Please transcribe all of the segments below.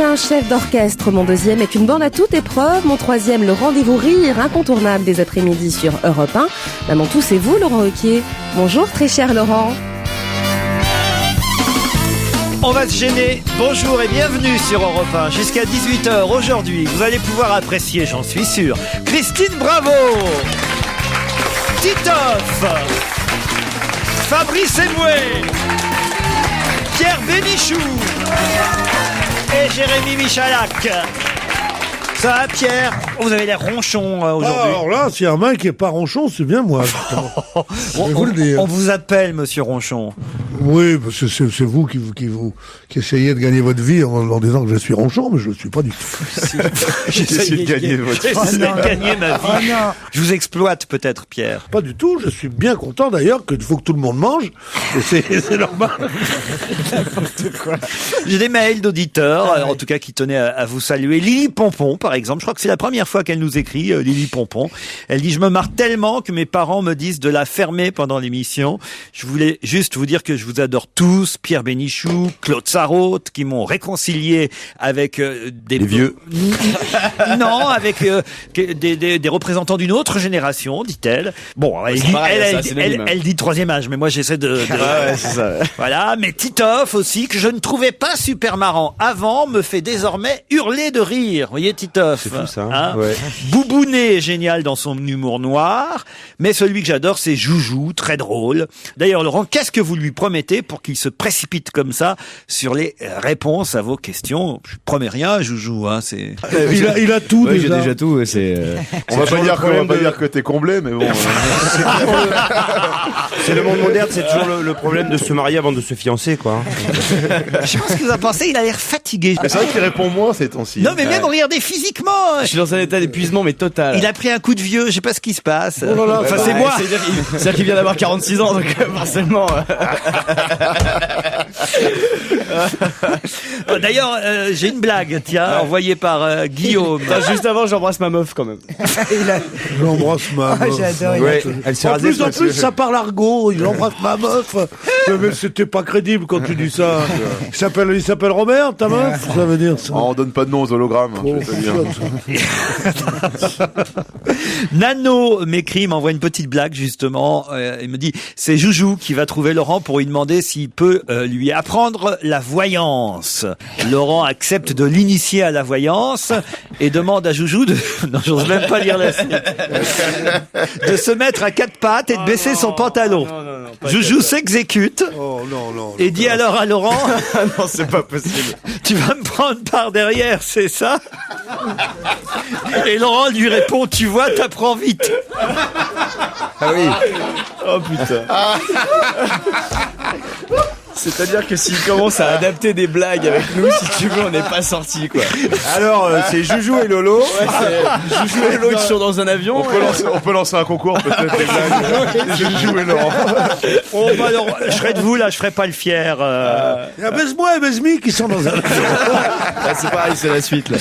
un chef d'orchestre, mon deuxième est une bande à toute épreuve, mon troisième le rendez-vous rire incontournable des après-midi sur Europe 1. Maman tout c'est vous Laurent Ruquier. Bonjour très cher Laurent. On va se gêner. Bonjour et bienvenue sur Europe 1. Jusqu'à 18h aujourd'hui, vous allez pouvoir apprécier, j'en suis sûr, Christine Bravo, Titoff, Fabrice Eboué, Pierre Bénichou et Jérémy Michalak. Ça va Pierre? Vous avez l'air ronchon aujourd'hui. Alors là, s'il y a un mec qui est pas ronchon, c'est bien moi. Je vais vous le dire. On vous appelle Monsieur Ronchon. Oui, parce que c'est vous qui essayez de gagner votre vie en disant que je suis ronchon, mais je ne le suis pas du tout. J'essaie de gagner votre vie. J'essaie de gagner ma vie. Je vous exploite peut-être Pierre. Pas du tout, je suis bien content d'ailleurs qu'il faut que tout le monde mange, et c'est normal. J'ai des mails d'auditeurs, en tout cas qui tenaient à vous saluer. Lily Pompon par exemple, je crois que c'est la première fois qu'elle nous écrit, Lily Pompon. Elle dit « Je me marre tellement que mes parents me disent de la fermer pendant l'émission. Je voulais juste vous dire que je vous adore tous, Pierre Bénichou, Claude Sarraute, qui m'ont réconcilié avec des vieux. Non, avec des représentants d'une autre génération, dit-elle. Bon, elle dit troisième âge, mais moi j'essaie de ouais, c'est ça. Voilà, mais Titoff aussi, que je ne trouvais pas super marrant avant, me fait désormais hurler de rire. Vous voyez Titoff? C'est fou ça. Hein, ouais. Boubounet est génial dans son humour noir, mais celui que j'adore c'est Joujou, très drôle. D'ailleurs Laurent, qu'est-ce que vous lui promettez pour qu'il se précipite comme ça sur les réponses à vos questions? Je promets rien, Joujou, hein, c'est... Il a tout déjà. J'ai déjà tout, c'est... On va pas dire que t'es comblé, mais bon. C'est le monde moderne, c'est toujours le problème de se marier avant de se fiancer, quoi. Je sais pas ce que vous en pensez, il a l'air fatigué. C'est vrai qu'il répond moins ces temps-ci. Non mais même regardez physiquement. Je suis dans un état d'épuisement mais total. Il a pris un coup de vieux, je sais pas ce qui se passe. Oh là là, enfin c'est moi. C'est-à-dire qu'il vient d'avoir 46 ans, donc forcément... D'ailleurs, j'ai une blague, tiens, envoyée par Guillaume. Juste avant, j'embrasse ma meuf quand même. J'embrasse ma meuf. J'adore. Ouais, elle s'est rasée. En plus, ça parle argot. Il embrasse ma meuf. Mais c'était pas crédible quand tu dis ça. Il s'appelle Robert, ta meuf? Ça veut dire ça. On donne pas de nom aux hologrammes. Oh, je te dis. Nano m'écrit, m'envoie une petite blague justement. Il me dit, c'est Joujou qui va trouver Laurent pour lui demander s'il peut lui apprendre la voyance. Laurent accepte de l'initier à la voyance et demande à Joujou de, non, j'ose même pas lire la suite, de se mettre à quatre pattes et de baisser son pantalon. Non, Joujou s'exécute et dit alors à Laurent, Non, c'est pas possible. tu vas me prendre par derrière, c'est ça? Et Laurent lui répond, tu vois, t'apprends vite. Ah oui. Oh putain. C'est-à-dire que s'il commence à adapter des blagues avec nous, si tu veux, on n'est pas sortis, quoi. Alors, c'est Joujou et Lolo. Ouais, c'est Joujou et Lolo qui sont dans un avion. On peut lancer un concours, peut-être, les blagues. Joujou et Laurent. Oh, bah alors, je serais de vous, là, je ferais pas le fier. Il y a Baise-moi et Baise-mi qui sont dans un... C'est pareil, c'est la suite, là.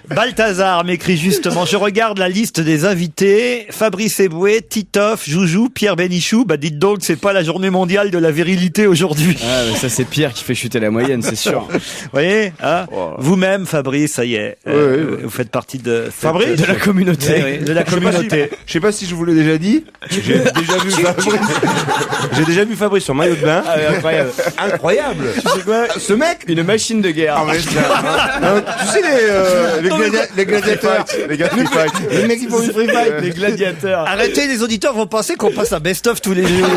Balthazar m'écrit justement, je regarde la liste des invités, Fabrice Eboué, Titoff, Joujou, Pierre Bénichou, bah dites donc, c'est pas la journée mondiale de la virilité aujourd'hui. Ah, mais ça, c'est Pierre qui fait chuter la moyenne, c'est sûr. Vous voyez, hein? Vous-même, Fabrice, ça y est, vous faites partie de... Fabrice? De la communauté. Oui, de la communauté. Je sais pas si je vous l'ai déjà dit. J'ai déjà vu Fabrice sur maillot de bain. Ah, mais incroyable. Incroyable. Tu sais quoi? Ce mec. Une machine de guerre. Ah, mais tu sais les gladiateurs. Les gars free fight. Les mecs qui font du free fight, les gladiateurs. Arrêtez, les auditeurs vont penser qu'on passe un best-of tous les jours.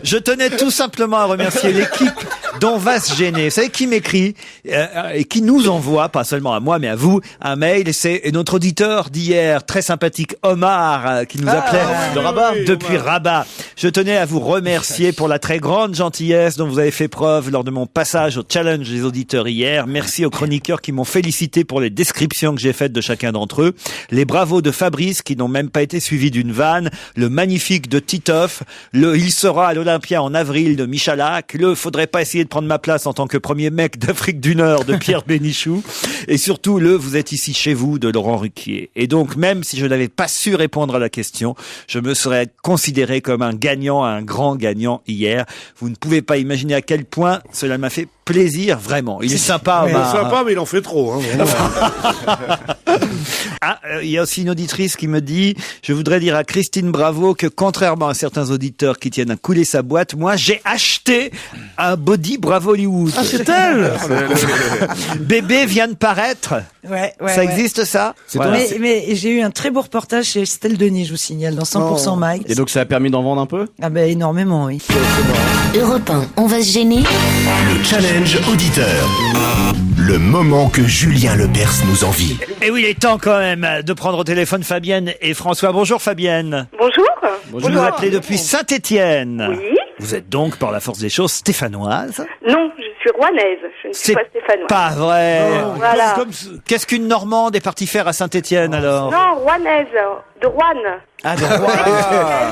Je tenais tout simplement à remercier l'équipe dont va se gêner. Vous savez qui m'écrit et qui nous envoie, pas seulement à moi mais à vous, un mail. C'est notre auditeur d'hier, très sympathique Omar, qui nous appelait de Rabat. Depuis Rabat. Je tenais à vous remercier pour la très grande gentillesse dont vous avez fait preuve lors de mon passage au challenge des auditeurs hier. Merci aux chroniqueurs qui m'ont félicité pour les descriptions que j'ai faites de chacun d'entre eux. Les bravos de Fabrice qui n'ont même pas été suivis d'une vanne. Le magnifique de Titoff. Il sera à l'Olympia en avril de Michalak. Faudrait pas essayer de prendre ma place en tant que premier mec d'Afrique du Nord de Pierre Bénichou. Et surtout vous êtes ici chez vous de Laurent Ruquier. Et donc même si je n'avais pas su répondre à la question, je me serais considéré comme un gagnant, un grand gagnant hier. Vous ne pouvez pas imaginer à quel point cela m'a fait plaisir, vraiment. Il est sympa. Il est sympa, mais il en fait trop. Hein, il y a aussi une auditrice qui me dit, je voudrais dire à Christine Bravo que contrairement à certains auditeurs qui tiennent à couler sa boîte, moi j'ai acheté un body Bravo Hollywood. Ah, c'est elle. Bébé vient de paraître. Ouais, Ça existe ça? Voilà. Mais j'ai eu un très beau reportage chez Estelle Denis, je vous signale, dans 100% Mike. Et donc ça a permis d'en vendre un peu? Ah ben énormément, oui. Europe 1, on va se gêner. Le challenge auditeur. Le moment que Julien Lepers nous envie. Et oui, il est temps quand même de prendre au téléphone Fabienne et François. Bonjour Fabienne. Bonjour. Vous nous appelez depuis Saint-Étienne. Oui. Vous êtes donc, par la force des choses, stéphanoise? Non, je suis rouennaise. Je ne suis pas stéphanoise. Pas vrai. Voilà. Qu'est-ce qu'une Normande est partie faire à Saint-Étienne alors? Non, rouennaise, de Rouen. Ah, de Rouen.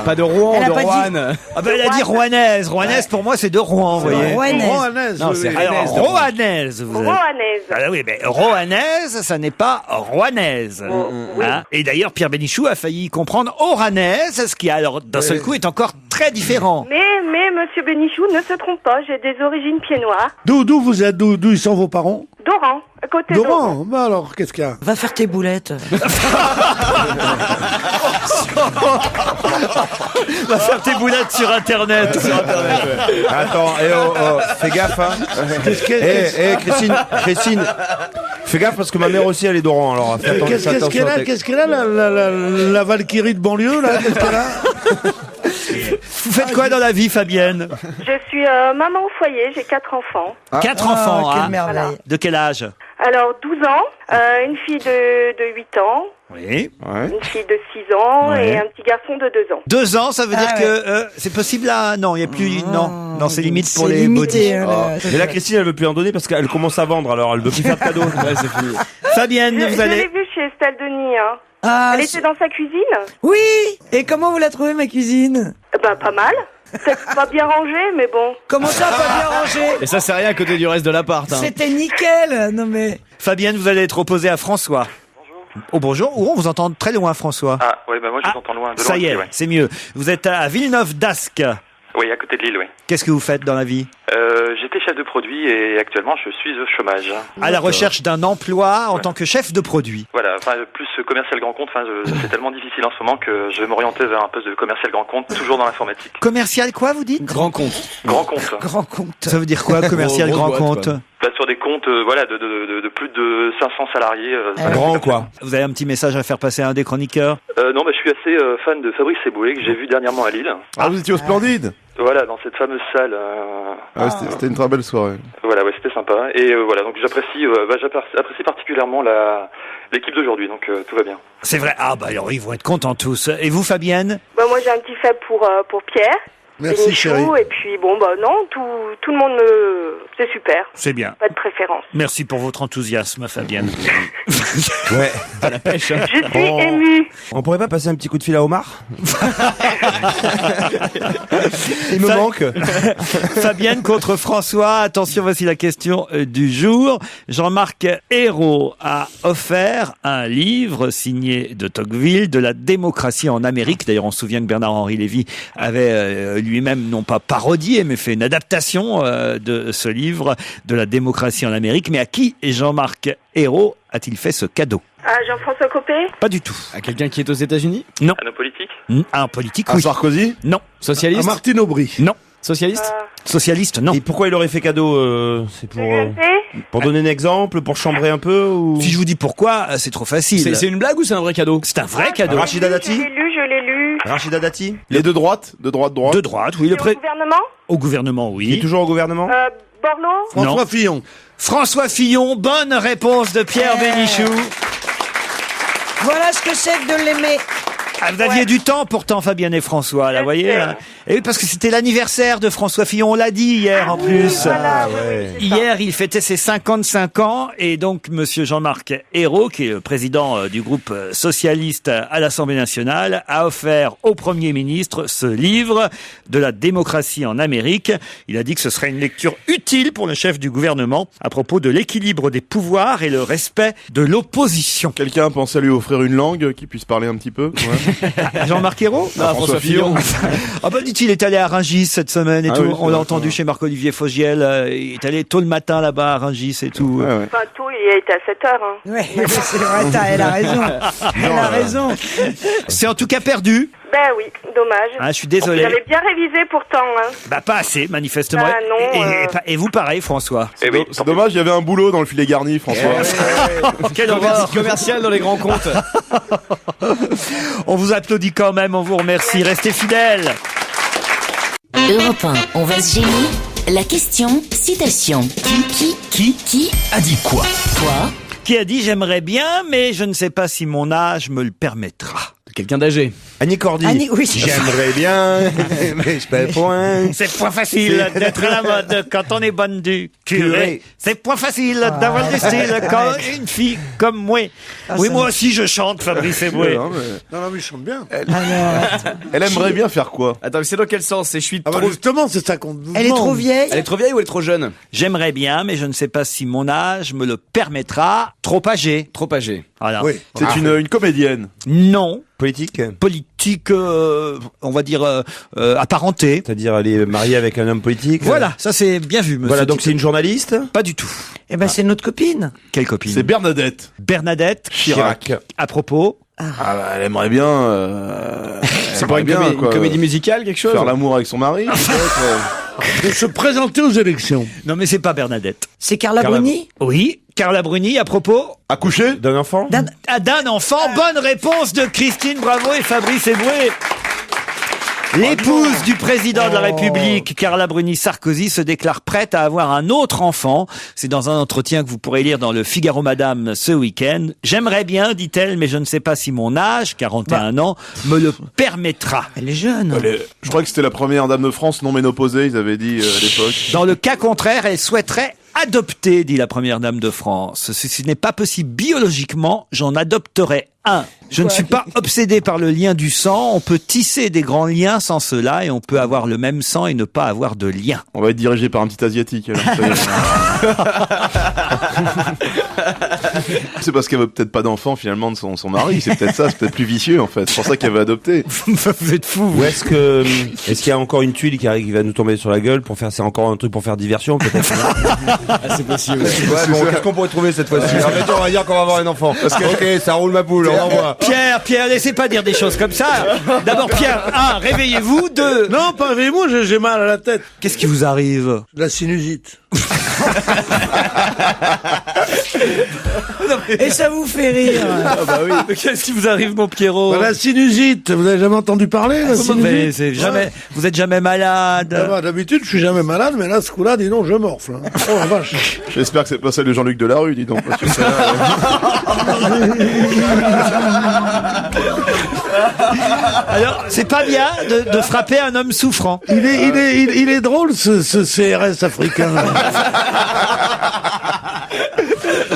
Pas de Rouen, Elle a de pas Rouen. Ah ben elle a dit rouennaise. Rouennaise pour moi c'est de Rouen, vous voyez. Rouennaise. Non, c'est Alors Rennaise, de rouennaise, vous êtes. Rouennaise. Ah oui, mais rouennaise, ça n'est pas rouennaise. Oui. Hein? Et d'ailleurs, Pierre Bénichou a failli comprendre oranaise, ce qui alors d'un seul coup est encore très différent. Mais Monsieur Bénichou ne se trompe pas, j'ai des origines pieds noirs. D'où vous êtes? D'où ils sont vos parents? D'Oran, à côté d'Oran. D'Oran. Bah alors, qu'est-ce qu'il y a? Va faire tes boulettes. Va faire tes boulettes sur Internet. Attends, fais gaffe, hein. Christine, fais gaffe parce que ma mère aussi elle est d'Oran, alors fais attention. Qu'est-ce qu'elle a, la Valkyrie de banlieue, là? Qu'est-ce qu'elle a? Vous faites quoi dans la vie, Fabienne? Je suis maman au foyer, j'ai 4 enfants. 4 enfants, quelle hein. merveille. Voilà. De quel âge? Alors, 12 ans, une fille de 8 ans, Oui. une fille de 6 ans et un petit garçon de 2 ans. 2 ans, ça veut dire que c'est possible là? Non, il y a plus. Non, c'est limite pour les body. Mais là Christine elle veut plus en donner parce qu'elle commence à vendre, alors elle veut plus faire de cadeaux. Ouais, c'est fini. Fabienne, Je vous l'ai allez. vue chez Estelle Denis. Hein. Ah, Elle était dans sa cuisine. oui. Et comment vous la trouvez, ma cuisine? Ben, pas mal. Peut-être pas bien rangée, mais bon. Comment ça, pas bien rangé? Et ça, c'est rien à côté du reste de l'appart. Hein. C'était nickel. Non mais. Fabienne, vous allez être opposée à François. Oh bonjour. Oh, on vous entend très loin, François. Ah, oui, bah moi je vous entends loin. De loin Ça y est, ici, ouais. c'est mieux. Vous êtes à Villeneuve d'Ascq. Oui, à côté de Lille, oui. Qu'est-ce que vous faites dans la vie? J'étais chef de produit et actuellement je suis au chômage. À la recherche d'un emploi en tant que chef de produit. Voilà, enfin plus commercial grand compte, c'est tellement difficile en ce moment que je vais m'orienter vers un poste de commercial grand compte, toujours dans l'informatique. Commercial quoi, vous dites? Grand compte. Grand compte. Grand compte. Ça veut dire quoi, commercial Grosse grand boîte, compte? quoi. Bah, sur des comptes de plus de 500 salariés. Grand quoi. Vous avez un petit message à faire passer à un des chroniqueurs? Non, bah, je suis assez fan de Fabrice Eboué que j'ai vu dernièrement à Lille. Ah, vous étiez au Splendide. Voilà, dans cette fameuse salle. C'était une très belle soirée. Voilà, ouais, c'était sympa. Et voilà, donc j'apprécie particulièrement l'équipe d'aujourd'hui, donc tout va bien. C'est vrai. Ah bah alors ils vont être contents tous. Et vous, Fabienne? Bah, moi, j'ai un petit faible pour Pierre. Merci, Bénichou, chérie. et puis bon, bah non, tout le monde c'est super. C'est bien. Pas de préférence. Merci pour votre enthousiasme, Fabienne. Ouais. À la pêche. Hein. Je suis émue. On pourrait pas passer un petit coup de fil à Omar? Il me manque. Fabienne contre François. Attention, voici la question du jour. Jean-Marc Ayrault a offert un livre signé de Tocqueville de la démocratie en Amérique. D'ailleurs, on se souvient que Bernard-Henri Lévy avait lui-même non pas parodié, mais fait une adaptation de ce livre de la démocratie en Amérique. Mais à qui Jean-Marc Ayrault a-t-il fait ce cadeau? Ah, Jean-François Copé. Pas du tout. À quelqu'un qui est aux États-Unis? Non. À nos politiques? Un politique, À oui. Sarkozy? Non. Socialiste? À Martine Aubry. Non. Socialiste? Socialiste, non. Et pourquoi il aurait fait cadeau? C'est pour donner un exemple, pour chambrer un peu ou... Si je vous dis pourquoi, c'est trop facile. C'est une blague ou c'est un vrai cadeau? C'est un vrai cadeau. Rachida Je Dati? l'ai lu. Rachida Dati? Les de droite? De droite? De droite, oui. C'est au gouvernement. Au gouvernement, Il est oui. toujours au gouvernement? Borloo. François Fillon. François Fillon, bonne réponse de Pierre Bénichou. Voilà ce que c'est que de l'aimer. Ah, vous aviez du temps pourtant, Fabienne et François, là, vous voyez là. Et oui, parce que c'était l'anniversaire de François Fillon, on l'a dit hier en plus. Voilà, Hier, il fêtait ses 55 ans et donc monsieur Jean-Marc Ayrault, qui est le président du groupe socialiste à l'Assemblée nationale, a offert au Premier ministre ce livre de la démocratie en Amérique. Il a dit que ce serait une lecture utile pour le chef du gouvernement à propos de l'équilibre des pouvoirs et le respect de l'opposition. Quelqu'un pense à lui offrir une langue qui puisse parler un petit peu? Ouais. Jean-Marc Ayrault? Non, François Fillon. Ah bah dites, il est allé à Rungis cette semaine et Ah tout. oui, On l'a entendu chez Marc-Olivier Fogiel. Il est allé tôt le matin là-bas à Rungis et tout. Ouais, ouais. Enfin, tôt, il était à 7h. Hein. Ouais, c'est vrai, elle a raison. Elle a raison. C'est en tout cas perdu. Ben oui, dommage. Ah, je suis désolé. J'avais bien révisé pourtant. Hein. Bah pas assez, manifestement. Ah, non, Et vous pareil, François. C'est dommage, il y avait un boulot dans le filet garni, François. Quelle horreur. Commercial dans les grands comptes. On vous applaudit quand même, on vous remercie. Restez fidèles. Europe 1, on va se gêner. La question, citation. Qui a dit quoi? Toi, Qui a dit j'aimerais bien, mais je ne sais pas si mon âge me le permettra. Quelqu'un d'âgé. Annie Cordy. Annie, oui. J'aimerais bien, mais je peux point. C'est pas facile d'être à la mode quand on est bonne du curé. C'est pas facile d'avoir du style quand une fille comme moi. Oui, moi aussi je chante, Fabrice Eboué. Non, mais je chante bien. Elle aimerait bien faire quoi? Attends, mais c'est dans quel sens? C'est je suis Ah bah trop... justement, c'est ça qu'on nous Elle est demande. trop vieille. Elle est trop vieille ou elle est trop jeune? J'aimerais bien, mais je ne sais pas si mon âge me le permettra. Trop âgé. Trop âgée. Voilà. Oui. C'est une comédienne. Non. Politique? Politique, on va dire apparentée. C'est-à-dire, elle est mariée avec un homme politique? Voilà, ça c'est bien vu, monsieur. Voilà, donc c'est une journaliste? Pas du tout. Eh ben, c'est notre copine. Quelle copine? C'est Bernadette Bernadette Chirac. À propos. Ah bah, elle aimerait bien... C'est pas une comédie musicale, quelque chose? Faire l'amour avec son mari, peut-être. De se présenter aux élections. Non mais c'est pas Bernadette. C'est Carla Bruni. Oui, Carla Bruni à propos Accoucher d'un enfant? d'un enfant. Bonne réponse de Christine Bravo et Fabrice Eboué. L'épouse du président de la République, Carla Bruni Sarkozy, se déclare prête à avoir un autre enfant. C'est dans un entretien que vous pourrez lire dans le Figaro Madame ce week-end. J'aimerais bien, dit-elle, mais je ne sais pas si mon âge, 41 ans, me le permettra. Elle est jeune. Je crois que c'était la première dame de France non ménopausée, ils avaient dit à l'époque. Dans le cas contraire, elle souhaiterait adopter, dit la première dame de France. Si ce n'est pas possible biologiquement, j'en adopterai un. Je ne suis pas obsédé par le lien du sang. On peut tisser des grands liens sans cela et on peut avoir le même sang et ne pas avoir de lien. On va être dirigé par un petit asiatique. C'est parce qu'elle veut peut-être pas d'enfant finalement de son mari. C'est peut-être ça, c'est peut-être plus vicieux en fait. C'est pour ça qu'elle veut adopter. Vous êtes fous. Ou est-ce qu'il y a encore une tuile qui va nous tomber sur la gueule pour faire, c'est encore un truc pour faire diversion peut-être? C'est possible. Ouais, bon, qu'est-ce qu'on pourrait trouver cette fois-ci? On va dire qu'on va avoir un enfant. Ok, ça roule ma poule, on envoie. Pierre, laissez pas dire des choses comme ça. D'abord, Pierre, 1, réveillez-vous. 2, Non, pas avec moi, j'ai mal à la tête. qu'est-ce qui vous arrive? De la sinusite. Et ça vous fait rire. Ah bah oui. Qu'est-ce qui vous arrive, mon Pierrot? La sinusite, vous avez jamais entendu parler de la Mais sinusite? c'est jamais, vous êtes jamais malade. Ah bah, d'habitude, je suis jamais malade, mais là, ce coup-là, dis donc, je morfle. Hein. Oh la vache. J'espère que c'est pas celle de Jean-Luc Delarue, dis donc. Parce que ça, Alors, c'est pas bien de frapper un homme souffrant. Il est drôle, ce CRS africain.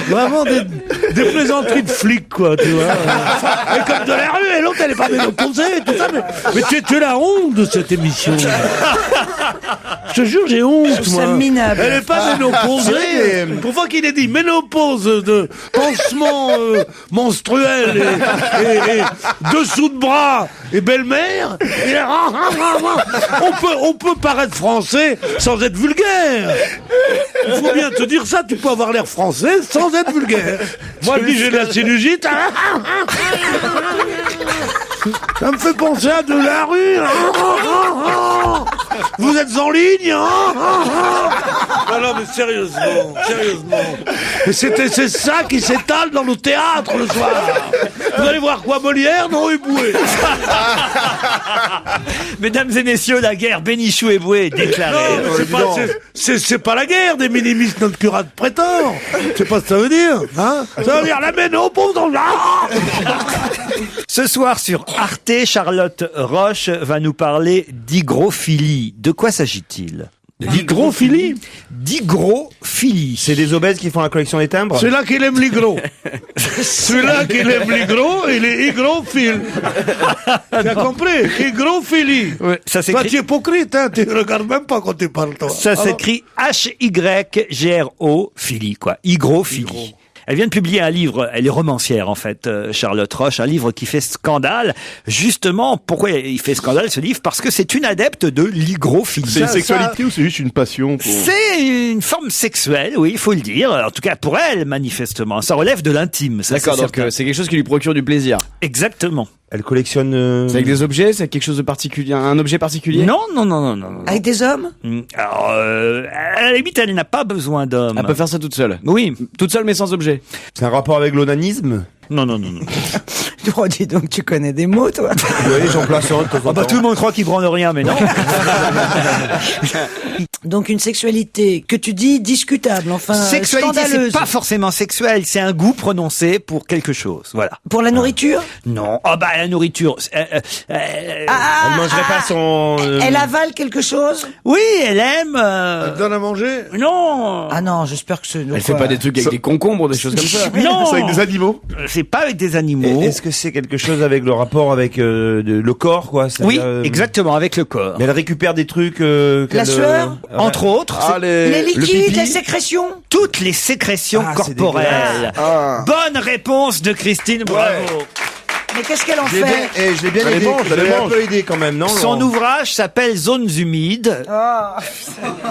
Vraiment des plaisanteries de flics, quoi, tu vois. Et comme de la rue, et l'autre, elle est pas ménopausée, et tout ça, mais tu es la honte de cette émission. Je te jure, j'ai honte, moi. Ça minable. Elle est pas ménopausée. Pourquoi qu'il ait dit ménopause de pansement menstruel et dessous de bras et belle-mère, on peut paraître français sans être vulgaire. Il faut bien te dire ça, tu peux avoir l'air français sans être vulgaire. Moi, je dis j'ai de la sinusite. Ça me fait penser à de la rue. Vous êtes en ligne? Non, mais sérieusement. Mais c'est ça qui s'étale dans nos théâtres le soir. Vous allez voir quoi, Molière? Non, Eboué. Mesdames et messieurs, la guerre Bénichou-Eboué est déclarée. Non, c'est pas la guerre des minimis notre curat de prétor. Je sais pas ce que ça veut dire. Hein? Ça veut dire la ménopause dans le... Ce soir sur Arte, Charlotte Roche va nous parler d'hygrophilie. De quoi s'agit-il? L'hygrophilie? D'hygrophilie. C'est des obèses qui font la collection des timbres? C'est là qu'il aime les gros. Celui-là qu'il aime les gros, il est hygrophile. Tu as compris? Hygrophilie. Ouais, ça Toi, s'écrit. tu es hypocrite, hein? Tu regardes même pas quand tu parles, toi. Ça s'écrit H-Y-G-R-O, philie, quoi. Hygrophilie. Elle vient de publier un livre, elle est romancière en fait, Charlotte Roche, un livre qui fait scandale. Justement, pourquoi il fait scandale ce livre? Parce que c'est une adepte de l'hygrophilie. C'est une sexualité ou c'est juste une passion C'est une forme sexuelle, oui, il faut le dire. En tout cas pour elle, manifestement. Ça relève de l'intime. D'accord, donc c'est quelque chose qui lui procure du plaisir. Exactement. Elle collectionne... C'est avec des objets? C'est quelque chose de particulier? Un objet particulier? Non. Avec des hommes? Alors, à la limite, elle n'a pas besoin d'hommes. Elle peut faire ça toute seule? Oui. Toute seule mais sans objet? C'est un rapport avec l'onanisme? Non. Oh, dis donc, tu connais des mots, toi. Oui, j'en place un de temps en temps. Tout le monde croit qu'il branle rien, mais non. Donc une sexualité que tu dis discutable, enfin Sexualité, scandaleuse. c'est pas forcément sexuel, c'est un goût prononcé pour quelque chose. Voilà. Pour la nourriture? Non. La nourriture. Elle mangerait pas son... Elle avale quelque chose? Oui, elle aime. Elle donne à manger? Non. Ah non, j'espère que c'est... Elle fait pas des trucs avec des concombres, des choses comme ça? Non. C'est avec des animaux? C'est pas avec des animaux. Est-ce que c'est quelque chose avec le rapport avec le corps, quoi? Oui, exactement, avec le corps. Mais elle récupère des trucs... La sueur? Entre autres. Les liquides, les sécrétions? Toutes les sécrétions corporelles. Bonne réponse de Christine, bravo. Mais qu'est-ce qu'elle en fait? Je l'ai bien aidé. Je l'ai un peu aidé quand même, non? Son ouvrage s'appelle Zones humides,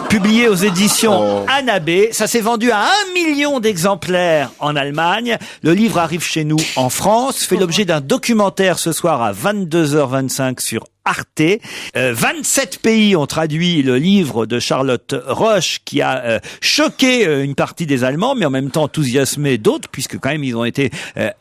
publié aux éditions Annabé. Ça s'est vendu à 1 million d'exemplaires en Allemagne. Le livre arrive chez nous en France, fait l'objet d'un documentaire ce soir à 22h25 sur Arte. 27 pays ont traduit le livre de Charlotte Roche qui a choqué une partie des Allemands, mais en même temps enthousiasmé d'autres, puisque quand même ils ont été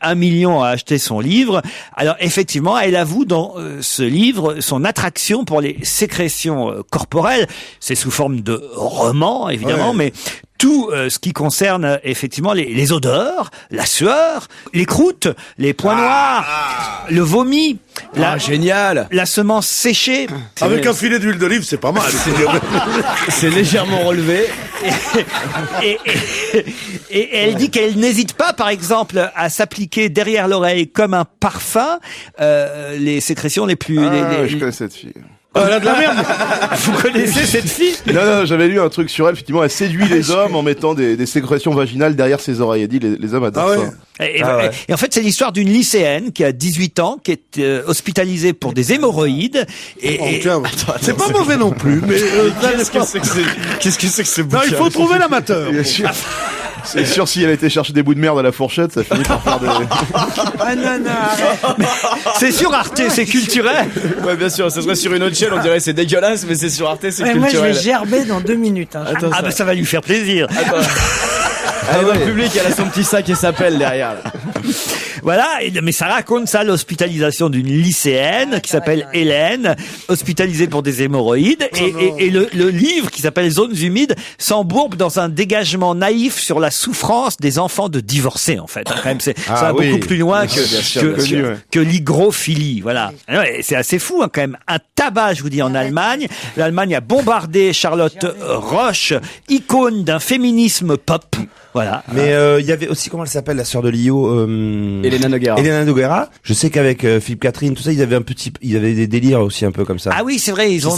1 million à acheter son livre. Alors effectivement, elle avoue dans ce livre son attraction pour les sécrétions corporelles. C'est sous forme de roman, évidemment, mais tout ce qui concerne effectivement les odeurs, la sueur, les croûtes, les points noirs, le vomi, génial, la semence séchée. Avec un filet d'huile d'olive, c'est pas mal. C'est légèrement relevé. Et elle dit qu'elle n'hésite pas, par exemple, à s'appliquer derrière l'oreille comme un parfum les sécrétions les plus... Je connais cette fille. Elle a de la merde. Vous connaissez cette fille? Non, j'avais lu un truc sur elle. Effectivement, elle séduit les hommes en mettant des sécrétions vaginales derrière ses oreilles. Elle dit les hommes adorent ça. Et en fait, c'est l'histoire d'une lycéenne qui a 18 ans, qui est hospitalisée pour des hémorroïdes. C'est pas mauvais non plus, mais qu'est-ce que c'est que ce non, bouquin? il faut trouver l'amateur. Bien sûr. C'est sûr, si elle était chercher des bouts de merde à la fourchette, ça finit par faire des... C'est sur Arte, c'est culturel. Ouais, bien sûr, ça serait sur une autre chaîne, on dirait c'est dégueulasse, mais c'est sur Arte, c'est culturel. Moi, je vais gerber dans 2 minutes. Hein. Attends, ça va lui faire plaisir. Dans le public, elle a son petit sac et sa pelle derrière. Là. Voilà, mais ça raconte ça, l'hospitalisation d'une lycéenne qui s'appelle Hélène, hospitalisée pour des hémoroïdes, et le livre qui s'appelle Zones humides s'embourbe dans un dégagement naïf sur la souffrance des enfants de divorcés, en fait. Quand même, ça va beaucoup plus loin que l'hygrophilie. Voilà. Ouais, c'est assez fou, hein, quand même. Un tabac, je vous dis, en Allemagne. L'Allemagne a bombardé Charlotte Roche, icône d'un féminisme pop. Voilà. Mais il y avait aussi, comment elle s'appelle, la sœur de Lio, Elena Noguera. Je sais qu'avec Philippe Catherine, tout ça, ils avaient des délires aussi un peu comme ça. Ah oui, c'est vrai, ils ont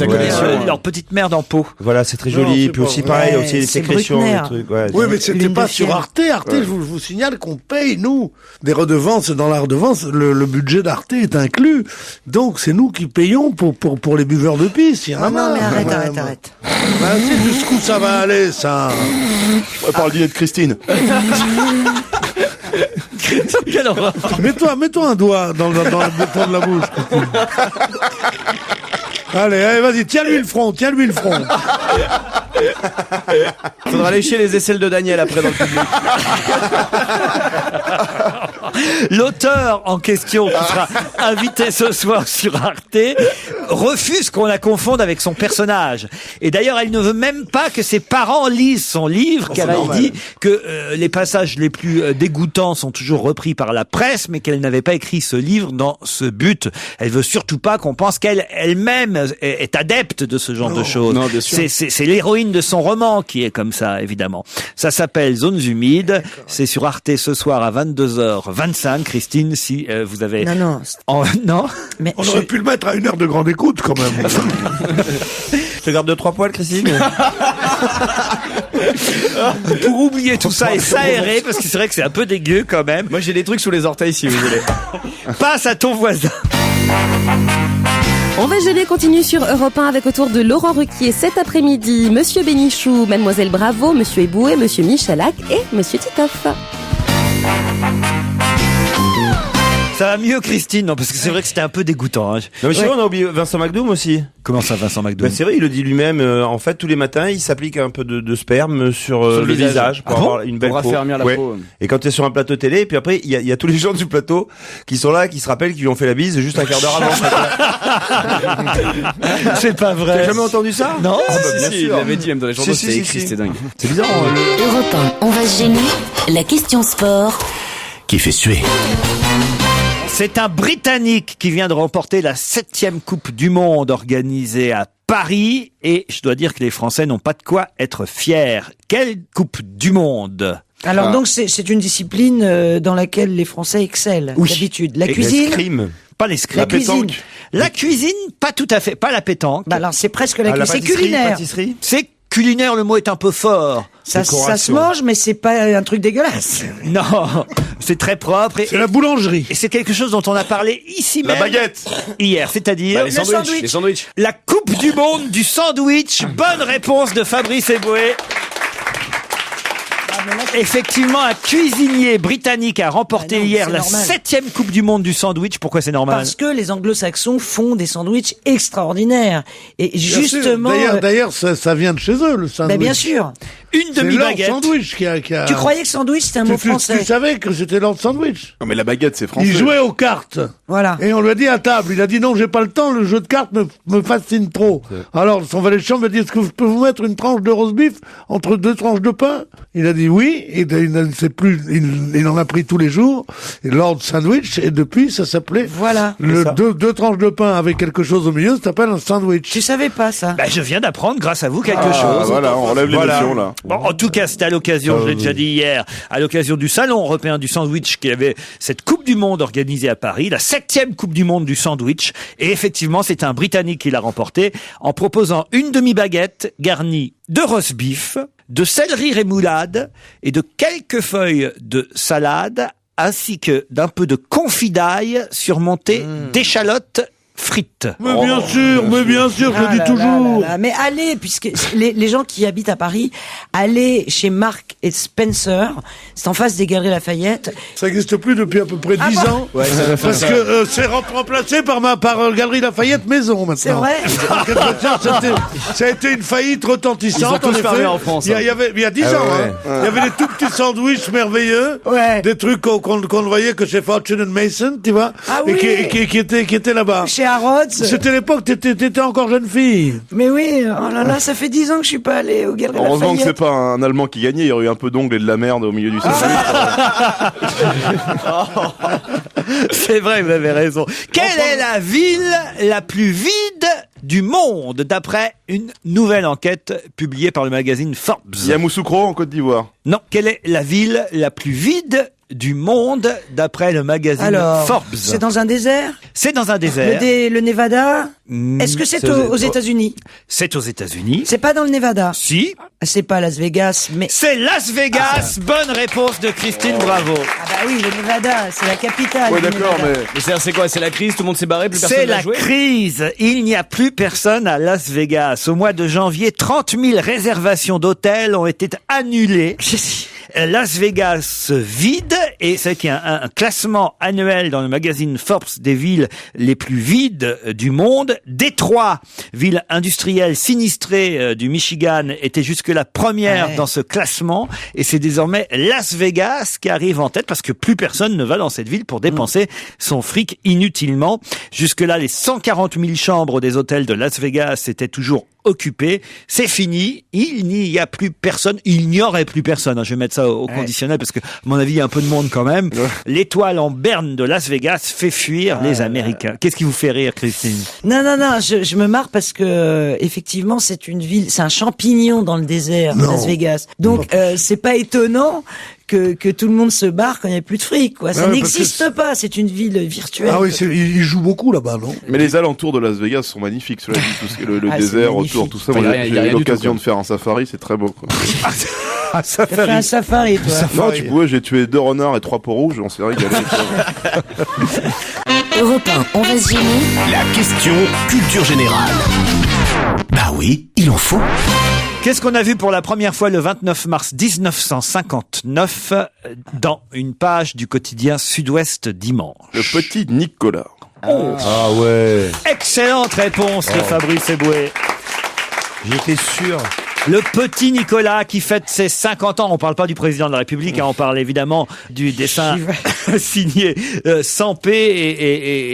leur petite merde en pot. Voilà, c'est très joli. Puis aussi pareil, aussi les sécrétions, les trucs. Ouais, oui, mais c'était pas sur Arte. Arte, je vous signale qu'on paye, nous, des redevances. Dans la redevance, le budget d'Arte est inclus. Donc, c'est nous qui payons pour les buveurs de pisse. Non, mais arrête. C'est jusqu'où ça va aller, ça? On parle du dîner de Christine. Quelle horreur. Mets-toi un doigt dans le béton de la bouche. Allez, vas-y, tiens-lui le front. Faudra lécher les aisselles de Daniel après dans le public. L'auteur en question, qui sera invité ce soir sur Arte, refuse qu'on la confonde avec son personnage. Et d'ailleurs, elle ne veut même pas que ses parents lisent son livre, car elle dit que les passages les plus dégoûtants sont toujours repris par la presse, mais qu'elle n'avait pas écrit ce livre dans ce but. Elle veut surtout pas qu'on pense qu'elle-même est adepte de ce genre de choses. Non, bien sûr. C'est l'héroïne de son roman qui est comme ça, évidemment. Ça s'appelle Zones humides. C'est sur Arte ce soir à 22h25. Christine, si vous avez... Non. Non. Mais on aurait pu le mettre à 1 heure de grande écoute, quand même. Je te garde 2-3 poils, Christine. Pour oublier tout ça et s'aérer, parce que c'est vrai que c'est un peu dégueu quand même. Moi j'ai des trucs sous les orteils si vous voulez. Passe à ton voisin. On va geler continue sur Europe 1 avec autour de Laurent Ruquier cet après-midi, Monsieur Bénichou, Mademoiselle Bravo, Monsieur Eboué, Monsieur Michalak et Monsieur Titoff. Ça va mieux, Christine? Non, parce que c'est vrai que c'était un peu dégoûtant. Hein. Non, mais c'est vrai, on a oublié Vincent McDoom aussi. Comment ça, Vincent McDoom? C'est vrai, il le dit lui-même. En fait, tous les matins, il s'applique un peu de sperme sur le visage pour avoir une belle peau. Raffermir la peau. Et quand tu es sur un plateau télé, et puis après, il y a tous les gens du plateau qui sont là, qui se rappellent qu'ils lui ont fait la bise juste un quart d'heure avant. C'est pas vrai. T'as jamais entendu ça? Non. Bien sûr. Il l'avait dit même dans les journaux, c'était écrit, c'était dingue. C'est bizarre. Europe 1, on va se gêner. La question sport. Qui fait suer. C'est un Britannique qui vient de remporter la 7e Coupe du Monde organisée à Paris. Et je dois dire que les Français n'ont pas de quoi être fiers. Quelle Coupe du Monde? Alors donc c'est une discipline dans laquelle les Français excellent d'habitude. La cuisine. L'escrime. Pas l'escrime. La cuisine. La cuisine, pas tout à fait. Pas la pétanque. Bah alors c'est presque la cuisine. C'est pâtisserie, culinaire. pâtisserie. C'est culinaire, le mot est un peu fort. Ça se mange, mais c'est pas un truc dégueulasse. Non, c'est très propre. C'est la boulangerie. Et c'est quelque chose dont on a parlé ici même. La baguette. Hier, c'est-à-dire Les sandwichs. la Coupe du Monde du sandwich. Bonne réponse de Fabrice Eboué. Effectivement, un cuisinier britannique a remporté hier la 7e Coupe du Monde du sandwich. Pourquoi c'est normal? Parce que les anglo-saxons font des sandwichs extraordinaires. Et Bien justement... sûr. D'ailleurs, ça vient de chez eux, le sandwich. Ben bien sûr. Une C'est demi-baguette. Lord Sandwich qui a... Tu croyais que sandwich c'était un mot français? Tu savais que c'était Lord Sandwich? Non mais la baguette c'est français. Il jouait aux cartes. Voilà. Et on lui a dit à table, il a dit non, j'ai pas le temps, le jeu de cartes me fascine trop. Alors son valet de chambre a dit, est-ce que je peux vous mettre une tranche de roast beef entre 2 tranches de pain? Il a dit oui, et il ne sait plus, il en a pris tous les jours, et Lord Sandwich, et depuis ça s'appelait Voilà. deux tranches de pain avec quelque chose au milieu, ça s'appelle un sandwich. Tu savais pas ça? Ben, je viens d'apprendre grâce à vous quelque chose. Voilà, on relève l'émission là. Bon, en tout cas, c'était à l'occasion, je l'ai déjà dit hier, à l'occasion du Salon européen du sandwich qui avait cette Coupe du Monde organisée à Paris, la 7e Coupe du Monde du sandwich. Et effectivement, c'est un Britannique qui l'a remporté en proposant une demi-baguette garnie de roast beef, de céleri rémoulade et de quelques feuilles de salade, ainsi que d'un peu de confit d'ail surmonté d'échalotes frites. Mais bien sûr, je le dis toujours. Mais allez, puisque les gens qui habitent à Paris, allez chez Mark et Spencer, c'est en face des Galeries Lafayette. Ça n'existe plus depuis à peu près 10 ans. Ouais, Parce que c'est remplacé par Galerie Lafayette Maison maintenant. C'est vrai. En quelque sorte, ça a été une faillite retentissante. Ils ont tous en fermé effet. en France. Il y a 10 ans. ouais. Il y avait des tout petits sandwichs merveilleux. Ouais. Des trucs qu'on ne voyait que chez Fortune and Mason, tu vois. Ah et oui. qui étaient là-bas. Chez Harrods. C'était l'époque, t'étais encore jeune fille. Mais oui, oh là là, ça fait 10 ans que je suis pas allé aux Galeries Heureusement que Lafayette. c'est pas un Allemand qui gagnait, il y aurait eu un peu d'ongles et de la merde au milieu du sandwich. C'est vrai, vous avez raison. Quelle est la ville la plus vide du monde, d'après une nouvelle enquête publiée par le magazine Forbes? Yamoussoukro en Côte d'Ivoire. Non, quelle est la ville la plus vide du monde, d'après le magazine Alors, Forbes? c'est dans un désert? C'est dans un désert. Le Nevada? Est-ce que c'est aux États-Unis? C'est aux États-Unis. C'est pas dans le Nevada? Si. C'est pas Las Vegas, mais... C'est Las Vegas. Bonne réponse de Christine, bravo. Ah bah oui, le Nevada, c'est la capitale. Ouais du d'accord, Nevada. mais... C'est quoi? C'est la crise, tout le monde s'est barré, plus personne C'est n'a la joué? crise. Il n'y a plus personne à Las Vegas. Au mois de janvier, 30 000 réservations d'hôtels ont été annulées. Las Vegas se vide, et c'est qu'il y a un classement annuel dans le magazine Forbes des villes les plus vides du monde. Détroit, ville industrielle sinistrée du Michigan, était jusque la première dans ce classement, et c'est désormais Las Vegas qui arrive en tête parce que plus personne ne va dans cette ville pour dépenser son fric inutilement. Jusque-là, les 140 000 chambres des hôtels de Las Vegas étaient toujours occupé, c'est fini, il n'y a plus personne, il n'y aurait plus personne, je vais mettre ça au conditionnel parce que, à mon avis, il y a un peu de monde quand même. L'étoile en berne de Las Vegas fait fuir les Américains. Qu'est-ce qui vous fait rire, Christine? Non, je me marre parce que, effectivement, c'est une ville, c'est un champignon dans le désert, Las Vegas. Donc, c'est pas étonnant que tout le monde se barre quand il n'y a plus de fric, quoi. Ça Ouais, n'existe pas. C'est une ville virtuelle. Ah oui, ils jouent beaucoup là-bas, non? Mais les alentours de Las Vegas sont magnifiques, cela dit, tout ce que le Ah, c'est désert magnifique. autour, tout ça. Enfin, Moi, y a j'ai rien eu du tout, l'occasion quoi. de faire un safari, c'est très beau, quoi. T'as fait un safari, toi. Non, tu pouvais, j'ai tué 2 renards et 3 peaux rouges, on s'est régalé. Europe 1, on va se gêner. La question culture générale. Bah oui, il en faut. Qu'est-ce qu'on a vu pour la première fois le 29 mars 1959 dans une page du quotidien Sud-Ouest Dimanche? Le petit Nicolas. Ah ouais. Excellente réponse de Fabrice Eboué. J'étais sûr. Le petit Nicolas qui fête ses 50 ans. On parle pas du président de la République, hein, on parle évidemment du dessin signé Sampé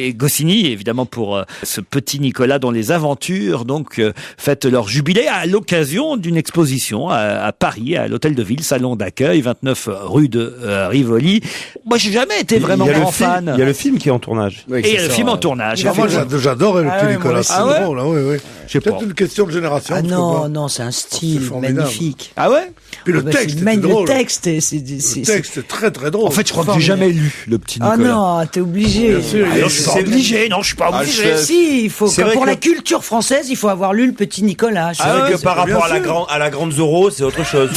et Goscinny, évidemment pour ce petit Nicolas dont les aventures donc fêtent leur jubilé à l'occasion d'une exposition à Paris, à l'hôtel de ville, salon d'accueil, 29 rue de Rivoli. Moi, j'ai jamais été vraiment grand fan. Il y a le film qui est en tournage. Et il y a le film en tournage. Moi, j'adore le petit Nicolas. C'est Ah ouais drôle, hein, oui. C'est peut-être une question de génération. Ah parce que non, moi, non, c'est un style formidable. magnifique. Ah ouais? Puis le Ah bah, texte, c'est c'est drôle. le texte, Le texte est très très drôle. En fait, je crois que j'ai jamais lu le petit Ah Nicolas. non, t'es obligé. Bien sûr, Ah non, je suis pas obligé. Non, je suis pas obligé. Si, il faut C'est que vrai pour que- la culture française, il faut avoir lu le petit Nicolas. C'est vrai que par bien rapport sûr. à la grande Zorro, c'est autre chose.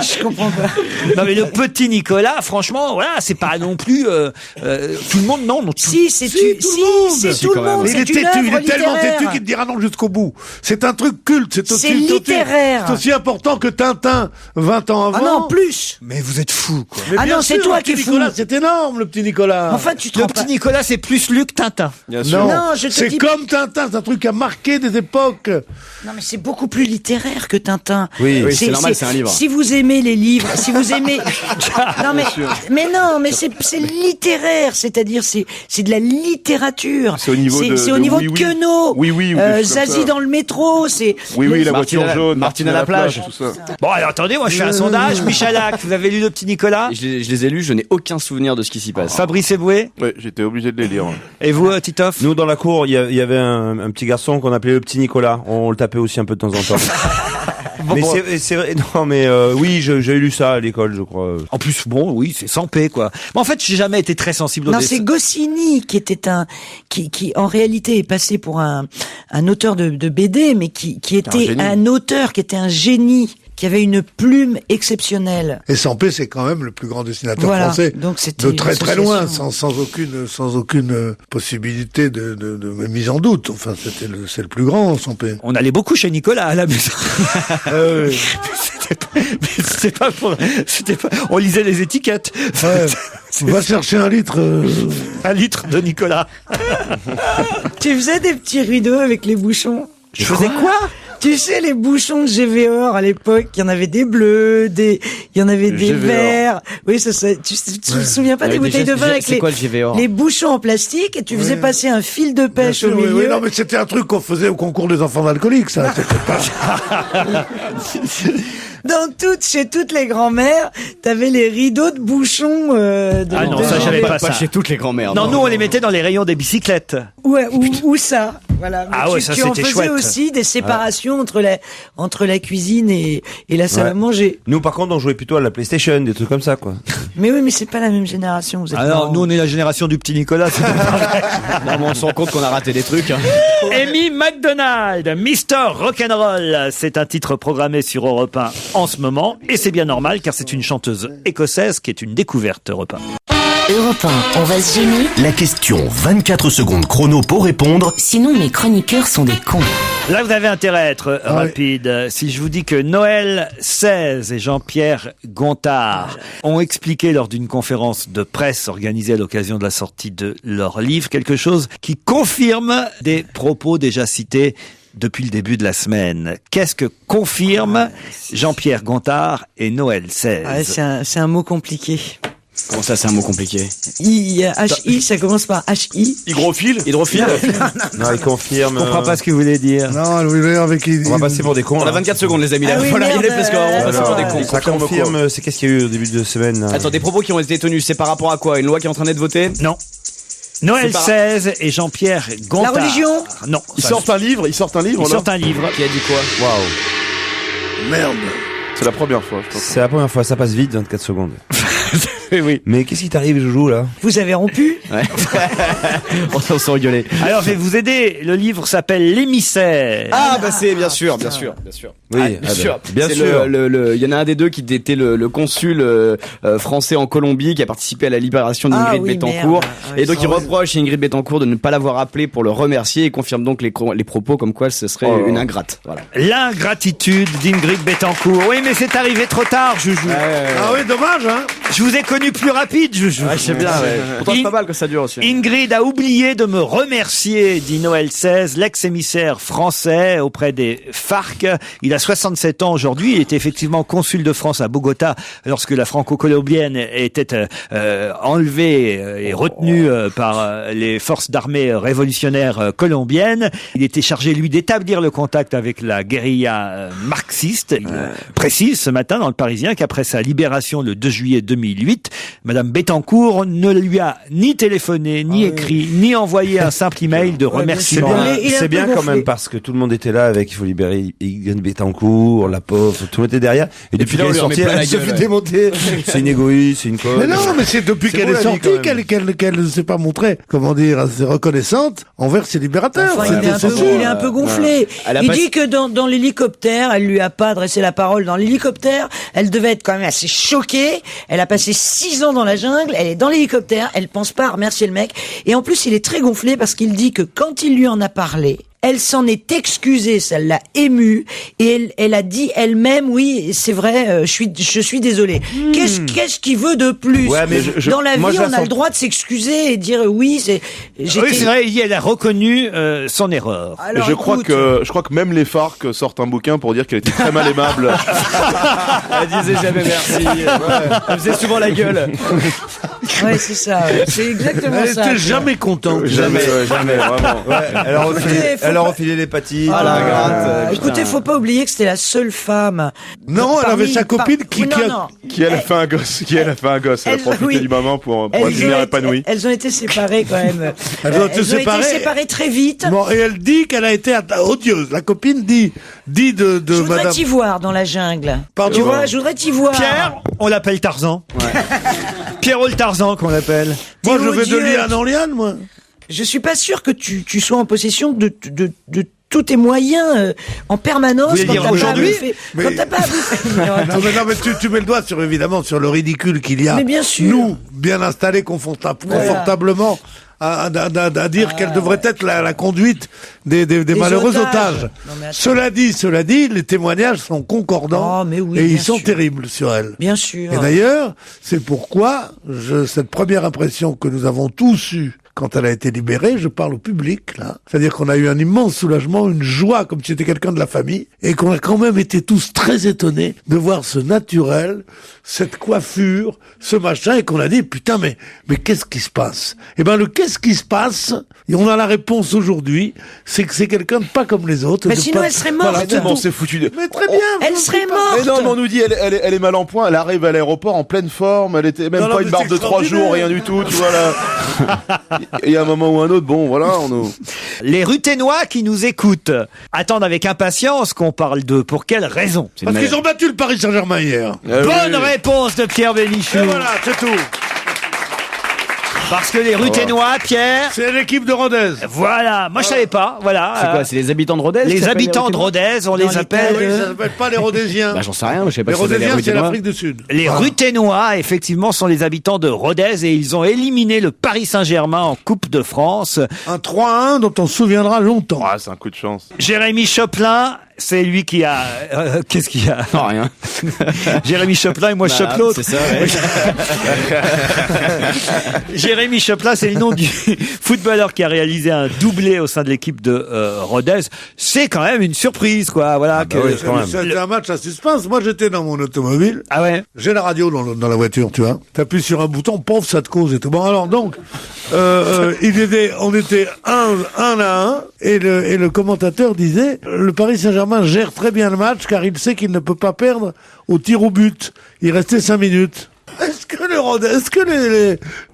Je comprends pas. Non mais le petit Nicolas, franchement, voilà, c'est pas non plus tout le monde, non. Si, c'est Si, tu, tout le si, monde. c'est Si, tout le monde. Mais il est C'est une têtu, il œuvre est tellement littéraire. têtu qu'il te dira non jusqu'au bout. C'est un truc culte, c'est C'est aussi littéraire. C'est aussi important que Tintin 20 ans avant. Ah non, plus. Mais vous êtes fou, quoi. Mais Ah bien non, c'est sûr, toi le qui es petit fou. Nicolas, c'est énorme le petit Nicolas. Enfin, tu te Le rends petit pas. Nicolas, c'est plus Luc Tintin. Bien sûr. Non, Non, je te c'est dis- comme Tintin, c'est un truc qui a marqué des époques. Non, mais c'est beaucoup plus littéraire que Tintin. Oui, c'est normal, c'est un livre. Si vous aimez les livres, si vous aimez, non mais non, mais c'est littéraire, c'est-à-dire c'est de la littérature. C'est au niveau de- c'est au de niveau Oui, de oui. Queneau, Oui, oui, ou des choses comme Zazie ça. dans le métro, c'est. Oui, oui, la Martine voiture à la- jaune, Martine à la plage. tout ça. Bon, alors attendez, moi je fais un sondage. Michalak, vous avez lu le petit Nicolas? Je les ai lus, je n'ai aucun souvenir de ce qui s'y passe. Fabrice Eboué? Ouais, j'étais obligé de les lire. Et vous, Titoff? Nous, dans la cour, il y avait un petit garçon qu'on appelait le petit Nicolas. On le tapait aussi un peu de temps en temps. Mais c'est vrai, non, mais oui, j'ai lu ça à l'école, je crois. En plus, bon, oui, c'est sans paix, quoi. Mais en fait, j'ai jamais été très sensible au Non, dessin. c'est Goscinny qui était qui en réalité est passé pour un auteur de BD, mais qui était génie. un auteur, qui était un génie, qui avait une plume exceptionnelle. Et Sampé, c'est quand même le plus grand dessinateur Voilà. français. Donc c'était De une très très loin, association. sans aucune possibilité de mise en doute. Enfin, c'est le plus grand, Sampé. On allait beaucoup chez Nicolas à la maison. C'était pas, on lisait les étiquettes. Ouais. Va chercher un litre. Un litre de Nicolas. Tu faisais des petits rideaux avec les bouchons. Je faisais quoi? Tu sais, les bouchons de GVOR à l'époque, il y en avait des bleus, il y en avait des GVOR. verts. Oui, tu te souviens pas des bouteilles de vin avec C'est quoi le GVOR? les bouchons en plastique, et tu faisais passer un fil de pêche Bien sûr, au oui, milieu. oui, non, mais c'était un truc qu'on faisait au concours des enfants d'alcooliques, ça. C'était pas... Chez toutes les grand-mères, t'avais les rideaux de bouchons. Ah non, ça, j'avais pas ça. Chez toutes les grand-mères. Non, nous, on les mettait dans les rayons des bicyclettes. Ouais, ou ça, voilà. Mais Ah ouais, ça, tu en c'était faisais chouette. aussi des séparations entre la cuisine et la salle Ouais. à manger. Nous, par contre, on jouait plutôt à la PlayStation, des trucs comme ça, quoi. Mais oui, mais c'est pas la même génération. Vous êtes Alors, marrants. nous, on est la génération du petit Nicolas. c'est pas vrai. Non, mais on se rend compte qu'on a raté des trucs. Hein. Amy McDonald, Mr. Rock'n'Roll, c'est un titre programmé sur Europe 1 en ce moment, et c'est bien normal car c'est une chanteuse écossaise qui est une découverte Europe 1. Europe 1, on va se gêner. La question 24 secondes chrono pour répondre. Sinon, mes chroniqueurs sont des cons. Là, vous avez intérêt à être rapide. Si je vous dis que Noël 16 et Jean-Pierre Gontard ont expliqué lors d'une conférence de presse organisée à l'occasion de la sortie de leur livre quelque chose qui confirme des propos déjà cités depuis le début de la semaine. Qu'est-ce que confirment Jean-Pierre Gontard et Noël 16? Ouais, c'est un mot compliqué. Comment ça, c'est un mot compliqué? H-I, ça commence par H-I. Hygrophile? Hydrophile? Non, il confirme. Je comprends pas ce que vous voulez dire. Non, Louis avec On va passer pour des cons. On a là. 24 secondes, les amis. Là, Ah oui, voilà, y merde, aller parce qu'on va passer pour des alors, cons. Ça confirme, c'est qu'est-ce qu'il y a eu au début de semaine là Attends, des propos qui ont été tenus, c'est par rapport à quoi? Une loi qui est en train d'être votée? Non. Noël C'est pas- 16 et Jean-Pierre Gontard. La religion? Non. Ils ça- sortent un livre, Ils sortent un livre. Qui a dit quoi? Waouh. Merde. C'est la première fois, je pense. C'est la première fois, ça passe vite, 24 secondes. Oui. Mais qu'est-ce qui t'arrive, Joujou, là? Vous avez rompu? Ouais. On s'est engueulé. Alors, je vais vous aider. Le livre s'appelle L'émissaire. Ah, bah c'est bien sûr. Oui, Bien sûr. bien C'est sûr. il y en a un des deux qui était le consul français en Colombie qui a participé à la libération d'Ingrid Betancourt. Et donc il reproche à Ingrid Betancourt de ne pas l'avoir appelé pour le remercier et confirme donc les propos comme quoi ce serait une ingrate. Voilà. L'ingratitude d'Ingrid Betancourt. Oui, mais c'est arrivé trop tard, Joujou. Ah oui, dommage, hein. Je vous ai connu plus rapide, Joujou. Ouais, je sais bien, ouais. Pourtant, c'est pas mal que ça dure aussi. Ingrid a oublié de me remercier, dit Noël 16, l'ex-émissaire français auprès des FARC. Il a 67 ans aujourd'hui. Il était effectivement consul de France à Bogota lorsque la franco-colombienne était enlevée et retenue par les forces d'armée révolutionnaires colombiennes. Il était chargé, lui, d'établir le contact avec la guérilla marxiste. Il précise ce matin dans le Parisien qu'après sa libération le 2 juillet 2008, Madame Betancourt ne lui a ni téléphoné, ni écrit, ni envoyé un simple email de remerciement. C'est bien quand même parce que tout le monde était là avec il faut libérer Ingrid Betancourt, la pauvre, tout le monde était derrière. Et depuis qu'elle est sortie, elle se fait démonter. C'est une égoïste, c'est une conne. Mais non, mais c'est depuis qu'elle est sortie qu'elle ne s'est pas montrée, comment dire, assez reconnaissante envers ses libérateurs. Enfin, il est un peu gonflé. Il dit que dans l'hélicoptère, elle lui a pas adressé la parole. Dans l'hélicoptère, elle devait être quand même assez choquée. Elle a passé 6 ans dans la jungle. Elle est dans l'hélicoptère. Elle pense pas à remercier le mec. Et en plus, il est très gonflé parce qu'il dit que quand il lui en a parlé, elle s'en est excusée, ça l'a émue, et elle a dit elle-même, oui, c'est vrai, je suis désolée. Qu'est-ce qu'il veut de plus? Dans la vie, on a le droit de s'excuser et dire oui, Oui, c'est vrai, elle a reconnu son erreur. Alors, je crois que même les FARC sortent un bouquin pour dire qu'elle était très mal aimable. Elle disait jamais merci. Elle faisait souvent la gueule. Ouais, c'est ça. Ouais. C'est exactement elle ça. Elle était jamais contente. Jamais, vraiment. Ouais, elle a refilé les patines. Écoutez, faut pas oublier que c'était la seule femme. Non, elle avait sa copine qui elle a fait un gosse. Elle a profité du moment pour devenir épanouie. Elles ont été séparées quand même. Elles ont été séparées très vite. Bon, et elle dit qu'elle a été odieuse. La copine dit de je voudrais madame. t'y voir dans la jungle. Pardon. Tu vois, je voudrais t'y voir. Pierre, on l'appelle Tarzan. Pierrot le Tarzan qu'on l'appelle. Moi, je vais de liane en liane, moi. Je suis pas sûr que tu sois en possession de tous tes moyens en permanence. Vous voulez dire aujourd'hui? Quand t'as pas à bouffer. Non, mais tu mets le doigt évidemment sur le ridicule qu'il y a. Mais bien sûr. Nous, bien installés confortablement, à dire quelle devrait être la conduite des malheureux otages. Non, Cela dit, les témoignages sont concordants et ils sont terribles sur elle. Bien sûr. Et d'ailleurs, c'est pourquoi cette première impression que nous avons tous eue quand elle a été libérée, je parle au public, là. C'est-à-dire qu'on a eu un immense soulagement, une joie, comme si c'était quelqu'un de la famille, et qu'on a quand même été tous très étonnés de voir ce naturel, cette coiffure, ce machin, et qu'on a dit, putain, mais qu'est-ce qui se passe? Eh ben, qu'est-ce qui se passe? Et on a la réponse aujourd'hui, c'est que c'est quelqu'un de pas comme les autres. Mais sinon, elle serait morte. Voilà, c'est foutu. Mais très bien. Elle serait morte. Mais non, mais on nous dit, elle est mal en point, elle arrive à l'aéroport en pleine forme, elle était même pas une barbe de 3 jours, rien du tout, tu vois, là. Il y a un moment ou un autre, bon, voilà, Les Ruténois qui nous écoutent attendent avec impatience qu'on parle d'eux. Pour quelle raison? Parce qu'ils ont battu le Paris Saint-Germain hier. Bonne réponse de Pierre Bénichou. Et voilà, c'est tout. Parce que les Ruténois, Pierre... C'est l'équipe de Rodez. Voilà, moi je savais pas, voilà. C'est quoi, c'est les habitants de Rodez? Les habitants de Rodez, on les appelle... Oui, ça s'appelle pas les Rodésiens. Bah j'en sais rien, je sais pas les si c'est les Rodésiens, c'est Ruténois. l'Afrique du Sud. Les Ruténois, effectivement, sont les habitants de Rodez et ils ont éliminé le Paris Saint-Germain en Coupe de France. Un 3-1 dont on se souviendra longtemps. Ah, c'est un coup de chance. Jérémy Choplin, c'est lui qui a... qu'est-ce qu'il y a? Non, rien. Jérémy Choplin et moi je chope l'autre. C'est ça, ouais. Jérémy Choplin, c'est le nom du footballeur qui a réalisé un doublé au sein de l'équipe de Rodez. C'est quand même une surprise, quoi. Voilà. C'était un match à suspense. Moi, j'étais dans mon automobile. Ah ouais. J'ai la radio dans la voiture, tu vois. T'appuies sur un bouton, pauvre, ça te cause et tout. Bon, alors donc, on était 1 à 1 et le commentateur disait le Paris Saint-Germain gère très bien le match car il sait qu'il ne peut pas perdre au tir au but. Il restait 5 minutes. Est-ce que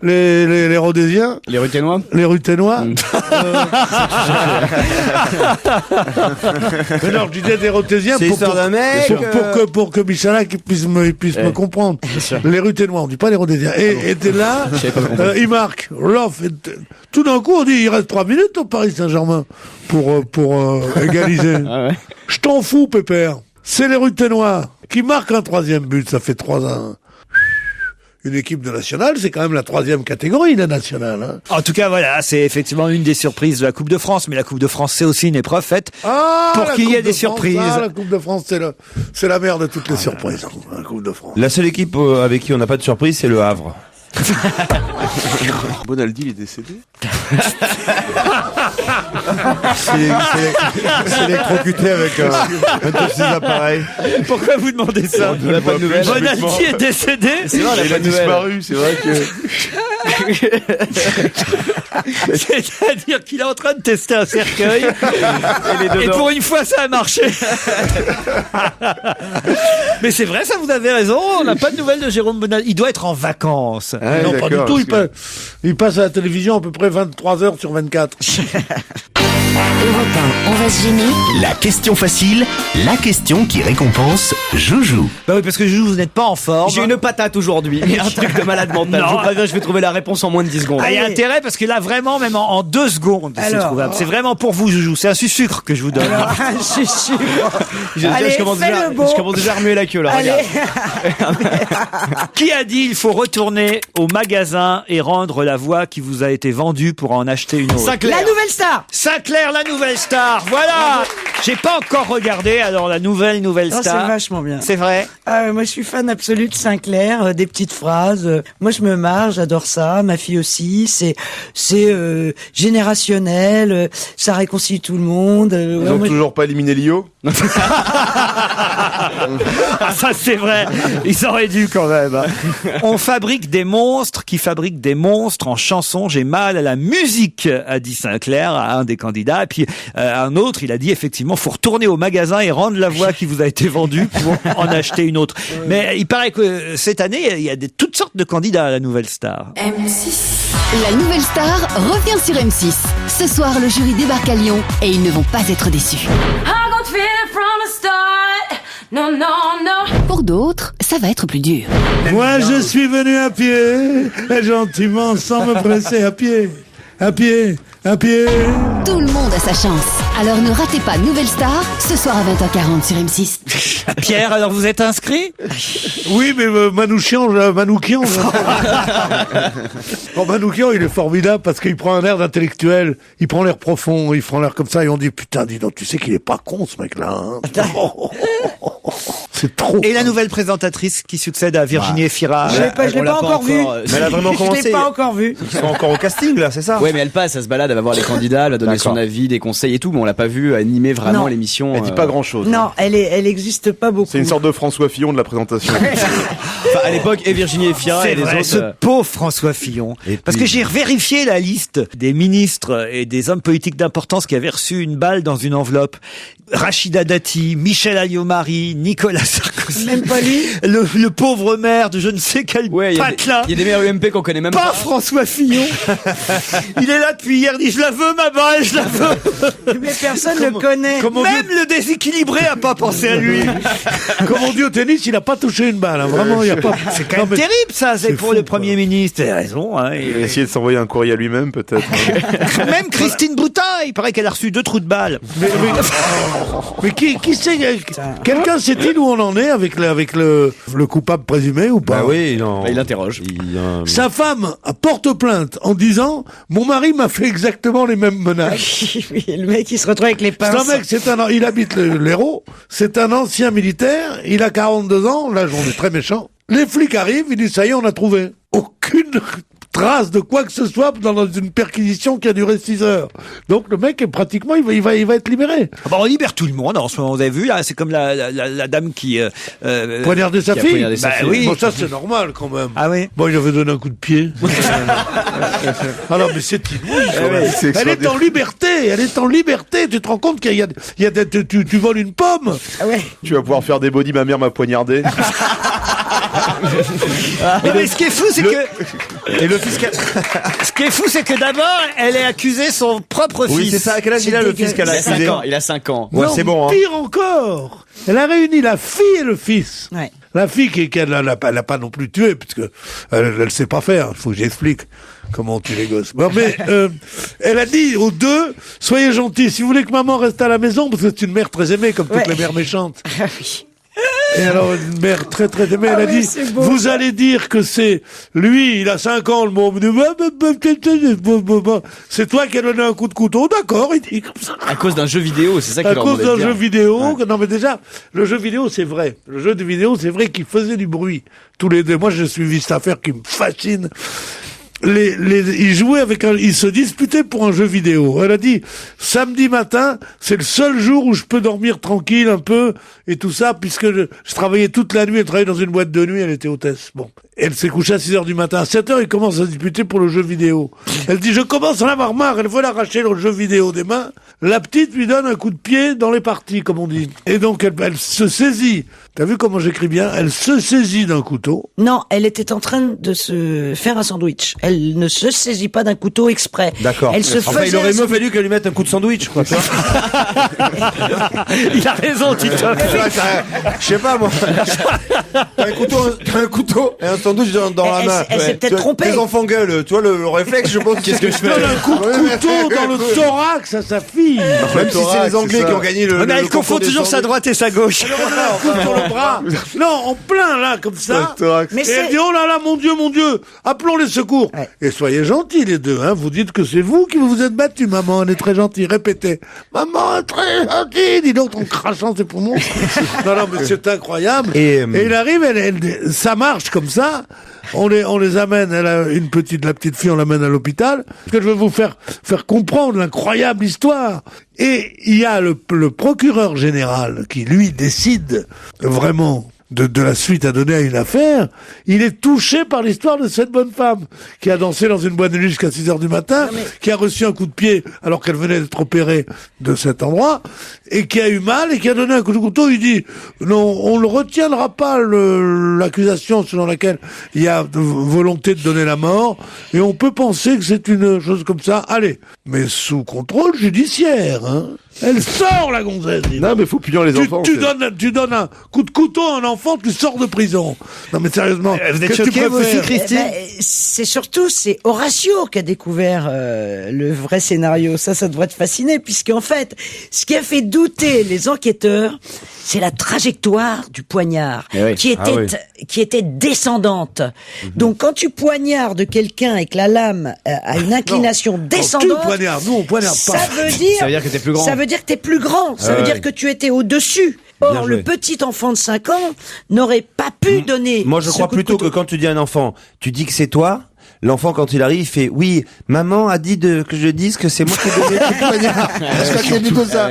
les Rhodésiens, Les Ruténois. les Ruténois, mais non, je disais des Rhodésiens C'est l'histoire d'un mec. pour que Michalak puisse me comprendre. Les Ruténois, on dit pas les Rhodésiens. Et dès là, il marque. Love. Tout d'un coup, on dit, il reste 3 minutes au Paris Saint-Germain pour égaliser. Ah ouais. Je t'en fous, Pépère. C'est les Ruténois qui marquent un 3e but. Ça fait 3-1. Une équipe de nationale, c'est quand même la 3e catégorie, la nationale. Hein. En tout cas, voilà, c'est effectivement une des surprises de la Coupe de France. Mais la Coupe de France, c'est aussi une épreuve faite pour qu'il y ait des surprises. La Coupe de France, c'est la mère de toutes les surprises. La Coupe de France. La seule équipe avec qui on n'a pas de surprise, c'est le Havre. Bonaldi, il est décédé. C'est électrocuté avec un de ces appareils. Pourquoi vous demandez ça? On n'a pas de nouvelles. Bonaldi est décédé? C'est vrai, Il a disparu, c'est vrai que... C'est-à-dire qu'il est en train de tester un cercueil. Et pour une fois, ça a marché. Mais c'est vrai, ça, vous avez raison. On n'a pas de nouvelles de Jérôme Bonaldi. Il doit être en vacances. Ah, non, pas du tout. Il passe à la télévision à peu près 23 heures sur 24. Europe 1, on va se gêner. La question facile, la question qui récompense Joujou. Bah oui, parce que Joujou, vous n'êtes pas en forme. J'ai une patate aujourd'hui. Un truc de malade mental. Non. Je vous préviens, je vais trouver la réponse en moins de 10 secondes. Ah, il y a intérêt parce que là, vraiment, même en 2 secondes, c'est Alors. trouvable. C'est vraiment pour vous, Joujou. C'est un sucre que je vous donne. Je suis sûr. Je commence déjà à remuer la queue là. Allez. Regarde. Qui a dit il faut retourner au magasin et rendre la voix qui vous a été vendue pour en acheter une autre? Sinclair. La nouvelle star. Sinclair, la nouvelle star. Voilà. J'ai pas encore regardé. Alors la nouvelle Oh, c'est star. vachement bien. C'est vrai. Ah, moi, je suis fan absolu de Sinclair, des petites phrases. Moi, je me marre, j'adore ça. Ma fille aussi. C'est générationnel. Ça réconcilie tout le monde. Ils ont toujours pas éliminé Lio. Ah, ça c'est vrai. Ils auraient dû quand même. On fabrique des monstres qui fabriquent des monstres en chansons. J'ai mal à la musique, a dit Sinclair à un des candidats. Et puis à un autre, il a dit effectivement, faut retourner au magasin et rendre la voix qui vous a été vendue pour en acheter une autre. Mais il paraît que cette année, il y a toutes sortes de candidats à la nouvelle star. M6. La nouvelle star revient sur M6. Ce soir, le jury débarque à Lyon et ils ne vont pas être déçus. Pour d'autres, ça va être plus dur. Moi, je suis venu à pied, gentiment, sans me presser, à pied. À pied. Tout le monde a sa chance. Alors ne ratez pas Nouvelle Star, ce soir à 20h40 sur M6. Pierre, alors vous êtes inscrit? Oui, mais Manoukian. Bon, Manoukian, il est formidable parce qu'il prend un air d'intellectuel, il prend l'air profond, il prend l'air comme ça et on dit putain, dis donc, tu sais qu'il est pas con ce mec-là. Hein. C'est trop. Et la nouvelle présentatrice qui succède à Virginie Efira. Je l'ai pas encore vu. Mais elle a vraiment commencé. Je l'ai pas encore vu. Ils sont encore au casting là, c'est ça? Ouais, mais elle passe, elle se balade, elle va voir les candidats, elle va donner son avis, des conseils et tout, mais on l'a pas vu animer vraiment Non. l'émission. Elle dit pas grand-chose. Non, elle existe pas beaucoup. C'est une sorte de François Fillon de la présentation. Enfin, à l'époque, et Virginie Efira C'est et les vrai, autres. ce pauvre François Fillon. Parce que j'ai vérifié la liste des ministres et des hommes politiques d'importance qui avaient reçu une balle dans une enveloppe. Rachida Dati, Michel Alliot-Marie, Nicolas Sarkozy. Même pas lui. Le pauvre maire de je ne sais quel patelin. Il y a des maires UMP qu'on connaît même pas. Pas François Fillon. Il est là depuis hier, dit je la veux ma balle, je la veux. Mais personne ne le connaît. Même le déséquilibré a pas pensé à lui. Comme on dit au tennis, il a pas touché une balle. Hein. Vraiment, il y a pas. C'est quand même terrible ça, c'est pour le Premier ministre. T'as raison. Hein, Il va essayer de s'envoyer un courrier à lui-même peut-être. Même Christine Boutin, il paraît qu'elle a reçu 2 trous de balle. Mais qui sait, quelqu'un sait-il où on en est avec le coupable présumé ou pas? Bah oui, non. Il interroge. Sa femme porte plainte en disant mon mari m'a fait exactement les mêmes menaces. Oui, le mec il se retrouve avec les pinces. C'est un mec, il habite l'Hérault, c'est un ancien militaire, il a 42 ans, là on est très méchant. Les flics arrivent, ils disent ça y est, on a trouvé. Aucune trace de quoi que ce soit dans une perquisition qui a duré 6 heures. Donc le mec est pratiquement, il va être libéré. Ah bah on libère tout le monde en ce moment, vous avez vu là, c'est comme la dame qui poignardé sa fille. Bah oui. Bon, ça c'est normal quand même. Ah oui. Bon, il avait donné un coup de pied. Ah non, mais c'est inouï. Elle est en liberté, tu te rends compte qu'il y a tu voles une pomme. Ah ouais. Tu vas pouvoir faire des body, ma mère m'a poignardé. Mais ce qui est fou, c'est que... Et le fiscal... Ce qui est fou, c'est que d'abord, elle est accusé son propre fils. Oui, c'est ça. À quel âge il a le fils qu'elle a accusé? Il a 5 ans. Ouais, Non, c'est bon. Hein. Pire encore, elle a réuni la fille et le fils. Ouais. La fille qu'elle n'a pas non plus tué, puisque elle sait pas faire. Il faut que j'explique comment on tue les gosses. Bon, mais elle a dit aux deux, soyez gentils, si vous voulez que maman reste à la maison, parce que c'est une mère très aimée, comme toutes les mères méchantes. Et alors, une mère très très aimée, elle a dit, vous allez dire que c'est lui, il a 5 ans, le môme, c'est toi qui as donné un coup de couteau, d'accord, il dit comme ça. À cause d'un jeu vidéo, c'est ça qu'il À leur cause demandait de d'un dire. jeu vidéo, non mais déjà, le jeu vidéo c'est vrai. Le jeu de vidéo c'est vrai qu'il faisait du bruit. Tous les deux, moi j'ai suivi cette affaire qui me fascine. Ils jouaient ils se disputaient pour un jeu vidéo. Elle a dit, samedi matin, c'est le seul jour où je peux dormir tranquille un peu, et tout ça, puisque je travaillais toute la nuit, elle travaillait dans une boîte de nuit, elle était hôtesse. Bon. Elle s'est couchée à 6h du matin. À 7h, ils commencent à disputer pour le jeu vidéo. Elle dit, je commence à en avoir marre, elle veut l'arracher le jeu vidéo des mains. La petite lui donne un coup de pied dans les parties, comme on dit. Et donc, elle se saisit. T'as vu comment j'écris bien? Elle se saisit d'un couteau. Non, elle était en train de se faire un sandwich. Elle ne se saisit pas d'un couteau exprès. D'accord. Elle se Enfin, il aurait mieux fallu qu'elle lui mette un coup de sandwich, quoi. Il a raison, Titoff. Je sais pas, moi. T'as un couteau et un sandwich dans la main. Elle s'est peut-être trompée. Les enfants gueulent. Tu vois, le réflexe, je pense. Qu'est-ce que je fais? Donne un coup de couteau dans le thorax à sa fille. Même si c'est les Anglais qui ont gagné le. Mais elle confond toujours sa droite et sa gauche. Sur le bras. Non, en plein là, comme ça. Mais et elle dit, oh là là, mon Dieu, appelons les secours. Ouais. Et soyez gentils les deux, hein. Vous dites que c'est vous qui vous êtes battus, maman, elle est très gentille. Répétez. Maman est très gentille, dis donc en crachant ses poumons. non, mais c'est incroyable. Et il arrive, ça marche comme ça. On les amène, la petite fille, on l'amène à l'hôpital. Parce que je veux vous faire comprendre l'incroyable histoire. Et il y a le procureur général qui, lui, décide vraiment de la suite à donner à une affaire. Il est touché par l'histoire de cette bonne femme qui a dansé dans une boîte de nuit jusqu'à 6h du matin, qui a reçu un coup de pied alors qu'elle venait d'être opérée de cet endroit, et qui a eu mal et qui a donné un coup de couteau. Il dit, non, on ne retiendra pas l'accusation selon laquelle il y a volonté de donner la mort, et on peut penser que c'est une chose comme ça. Allez, mais sous contrôle judiciaire, hein. Elle sort, la gonzesse. Non, mais faut punir les enfants. Tu donnes un coup de couteau à un enfant, tu sors de prison. Non, mais sérieusement. Vous êtes choqués, vous aussi, Christine? C'est Horatio qui a découvert le vrai scénario. Ça devrait te fasciner, puisqu'en fait, ce qui a fait douter les enquêteurs, c'est la trajectoire du poignard, qui était descendante. Donc, quand tu poignardes quelqu'un et que la lame a une inclination descendante, tu poignardes, nous on poignarde pas. ça veut dire que t'es plus grand. Ça veut dire que t'es plus grand. Ça veut dire que tu étais au-dessus. Or, le petit enfant de 5 ans n'aurait pas pu donner. Moi, je crois plutôt que quand tu dis à un enfant, tu dis que c'est toi. L'enfant, quand il arrive, il fait, oui, maman a dit que je dise que c'est moi qui ai donné le coup de poignard. Je crois que c'est plutôt ça.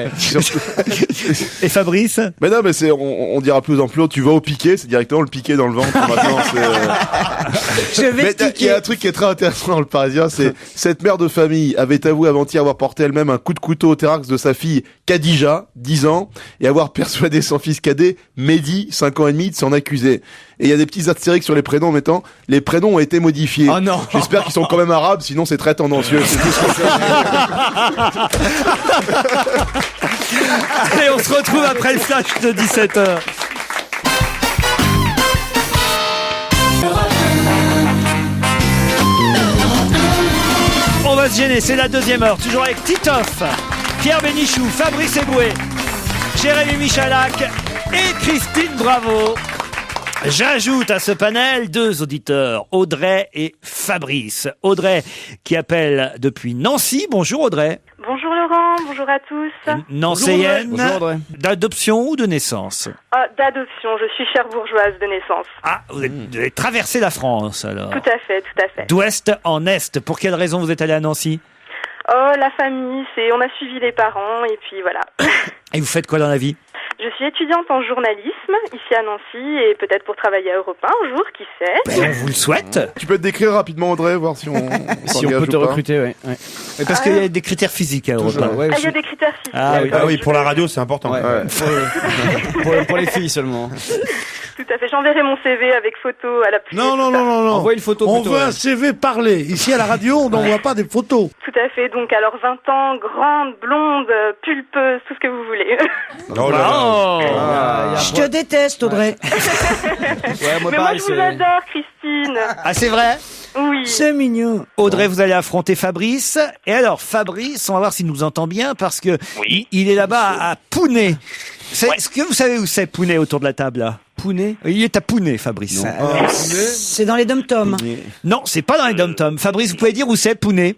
Et Fabrice? Mais non, mais on dira plus en plus, tu vas au piqué, c'est directement le piqué dans le ventre. Maintenant, Je vais mais il y a un truc qui est très intéressant dans le Parisien, c'est cette mère de famille avait avoué avant-hier avoir porté elle-même un coup de couteau au thorax de sa fille Khadija, 10 ans, et avoir persuadé son fils cadet, Mehdi, 5 ans et demi, de s'en accuser. Et il y a des petits astérix sur les prénoms en mettant les prénoms ont été modifiés. Oh non. J'espère qu'ils sont quand même arabes, sinon c'est très tendancieux. C'est tout ce qu'on fait. Allez, on se retrouve après le flash de 17h. On va se gêner, c'est la deuxième heure, toujours avec Titoff, Pierre Bénichou, Fabrice Eboué, Jérémy Michalak et Christine Bravo. J'ajoute à ce panel 2 auditeurs, Audrey et Fabrice. Audrey qui appelle depuis Nancy. Bonjour Audrey. Bonjour Laurent, bonjour à tous. Nancéenne, Bonjour Audrey. d'adoption ou de naissance? D'adoption, je suis cherbourgeoise de naissance. Ah, vous avez traversé la France alors. Tout à fait, tout à fait. D'ouest en est. Pour quelle raison vous êtes allé à Nancy? Oh, la famille, on a suivi les parents et puis voilà. Et vous faites quoi dans la vie? Je suis étudiante en journalisme ici à Nancy et peut-être pour travailler à Europe 1 un jour, qui sait. Ben, on vous le souhaite. Tu peux te décrire rapidement Audrey, voir si on peut te recruter, ouais. Parce qu'il y a des critères physiques à Europe 1. Il y a des critères physiques. Ah oui, pour la radio, c'est important. Pour les filles seulement. Tout à fait, j'enverrai mon CV avec photo à l'appui. Non. Envoie une photo On plutôt, veut ouais. un CV parlé. Ici, à la radio, on n'envoie pas des photos. Tout à fait, donc alors 20 ans, grande, blonde, pulpeuse, tout ce que vous voulez. Oh là là. Je te déteste, Audrey. Ouais, moi Mais pareil, moi je vous adore, Christine. Ah, c'est vrai? Oui. C'est mignon. Audrey, vous allez affronter Fabrice. Et alors, Fabrice, on va voir s'il nous entend bien parce que il est là-bas à Pounet. Est-ce que vous savez où c'est Pounet autour de la table là? Pounet? Il est à Pounet, Fabrice. C'est dans les dom-toms. Non, c'est pas dans les dom-toms. Fabrice, vous pouvez dire où c'est Pounet?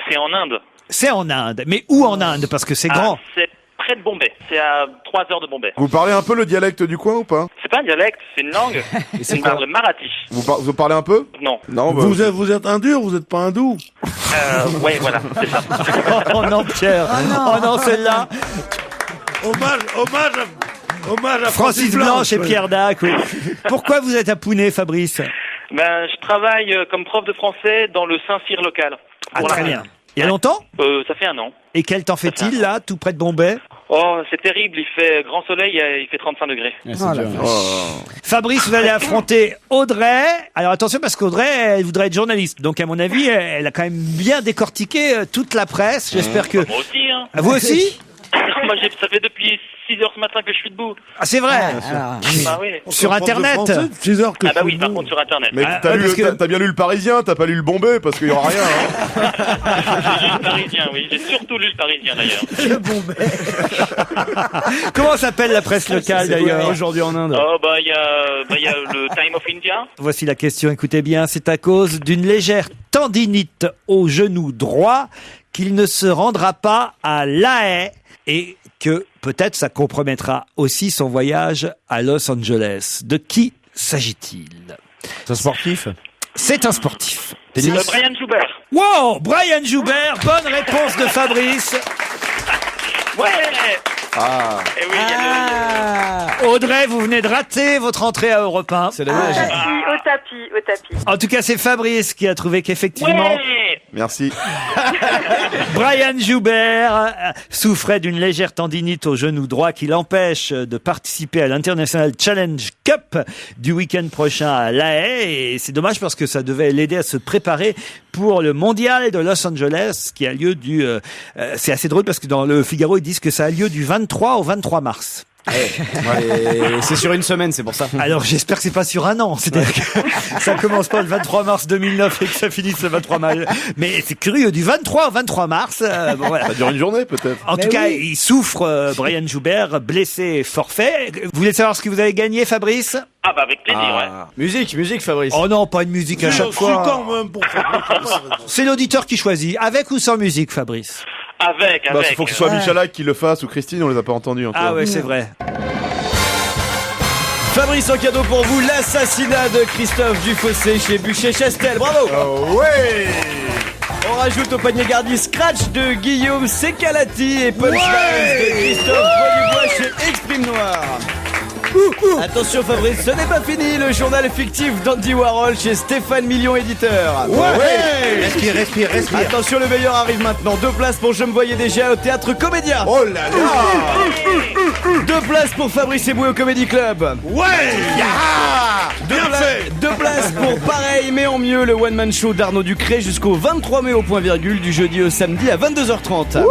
C'est en Inde. C'est en Inde. Mais où en Inde? Parce que c'est grand. C'est près de Bombay. C'est à 3 heures de Bombay. Vous parlez un peu le dialecte du coin ou pas? C'est pas un dialecte, c'est une langue. c'est On quoi? parle le marathi. Vous parlez un peu? Non. Non. Bah, Vous êtes un dur, vous êtes pas un doux. Ouais, voilà, c'est ça. Oh non, Pierre. Oh non, celle-là. Hommage à Francis Blanche et Pierre Dac. Oui. Pourquoi vous êtes à Pounet, Fabrice? Ben, je travaille comme prof de français dans le Saint-Cyr local. Ah, très bien. Il y a longtemps? Ça fait 1 an. Et quel temps fait-il là, tout près de Bombay? Oh, c'est terrible, il fait grand soleil, il fait 35 degrés. Fabrice, vous allez affronter Audrey. Alors attention parce qu'Audrey, elle voudrait être journaliste. Donc à mon avis, elle a quand même bien décortiqué toute la presse. J'espère que... Moi aussi, hein. Vous aussi? Moi, ça fait depuis 6 heures ce matin que je suis debout. Ah, c'est vrai. Bah oui. Sur Internet. 6 heures que Ah bah oui, par contre sur Internet. Mais t'as bien lu le Parisien, t'as pas lu le Bombay parce qu'il y aura rien. Hein. J'ai lu le Parisien, oui. J'ai surtout lu le Parisien d'ailleurs. Comment s'appelle la presse locale d'ailleurs? Aujourd'hui en Inde. Oh bah il y a le Time of India. Voici la question, écoutez bien. C'est à cause d'une légère tendinite au genou droit qu'il ne se rendra pas à La Haye et que peut-être ça compromettra aussi son voyage à Los Angeles. De qui s'agit-il? C'est un sportif? C'est un sportif. Brian Joubert. Wow, Brian Joubert, bonne réponse de Fabrice. Ouais. Ah. Et oui, il y a Audrey, vous venez de rater votre entrée à Europe 1. C'est dommage. Au tapis. En tout cas, c'est Fabrice qui a trouvé qu'effectivement... Ouais. Merci. Brian Joubert souffrait d'une légère tendinite au genou droit qui l'empêche de participer à l'International Challenge Cup du week-end prochain à La Haye. Et c'est dommage parce que ça devait l'aider à se préparer pour le mondial de Los Angeles qui a lieu c'est assez drôle parce que dans le Figaro, ils disent que ça a lieu du 23 au 23 mars. Et c'est sur une semaine, c'est pour ça. Alors j'espère que c'est pas sur un an, c'est-à-dire que ça commence pas le 23 mars 2009 et que ça finisse le 23 mars. Mais c'est curieux, du 23 au 23 mars. Bon, voilà. Ça dure une journée peut-être. En tout cas, il souffre, Brian Joubert, blessé et forfait. Vous voulez savoir ce que vous avez gagné, Fabrice? Ah bah avec plaisir, ouais. Musique, Fabrice. Oh non, pas une musique à chaque fois. Quand même pour C'est l'auditeur qui choisit, avec ou sans musique, Fabrice? Avec. Bah, il faut que ce soit Michalak qui le fasse ou Christine, on les a pas entendus encore. Ah ouais, c'est vrai. Fabrice, en cadeau pour vous, l'assassinat de Christophe Dufossé chez Buchet-Chastel. Bravo. Ouais. On rajoute au panier garni Scratch de Guillaume Secalati et Punch Lines de Christophe Beaudubois chez Exprime Noir. Attention Fabrice, ce n'est pas fini, le journal fictif d'Andy Warhol chez Stéphane Million éditeur. Ouais. Respire. Attention, le meilleur arrive maintenant. 2 places pour Je me voyais déjà au Théâtre Comédia. Oh là là. 2 places pour Fabrice Eboué au Comedy Club. Ouais. Bien fait. 2 places pour Pareil mais en mieux, le one man show d'Arnaud Ducré jusqu'au 23 mai au point virgule, du jeudi au samedi à 22h30.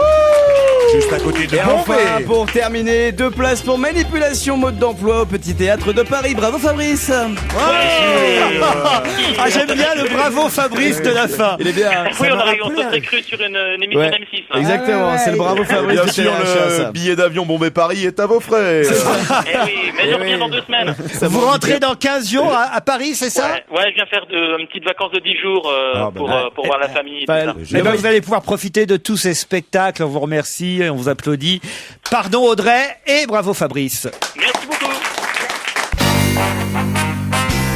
Juste à côté de Et enfin, Bombay. pour terminer, 2 places pour Manipulation mode d'emploi au Petit Théâtre de Paris. Bravo Fabrice. Ah, j'aime bien le bravo Fabrice de la fin. Il est bien. Oui, on se serait cru sur une émission Ouais. d'M6. Hein. Exactement, c'est le bravo Fabrice Bien de sûr, THA, ça. le billet d'avion Bombay-Paris est à vos frais. Eh oui, mais je reviens dans 2 semaines. Vous rentrez dans 15 jours à Paris, c'est ça? Ouais, je viens faire une petite vacances de 10 jours pour voir la famille. et tout ça. Eh ben, vous allez pouvoir profiter de tous ces spectacles. On vous remercie, on vous applaudit. Pardon Audrey et bravo Fabrice. Merci beaucoup.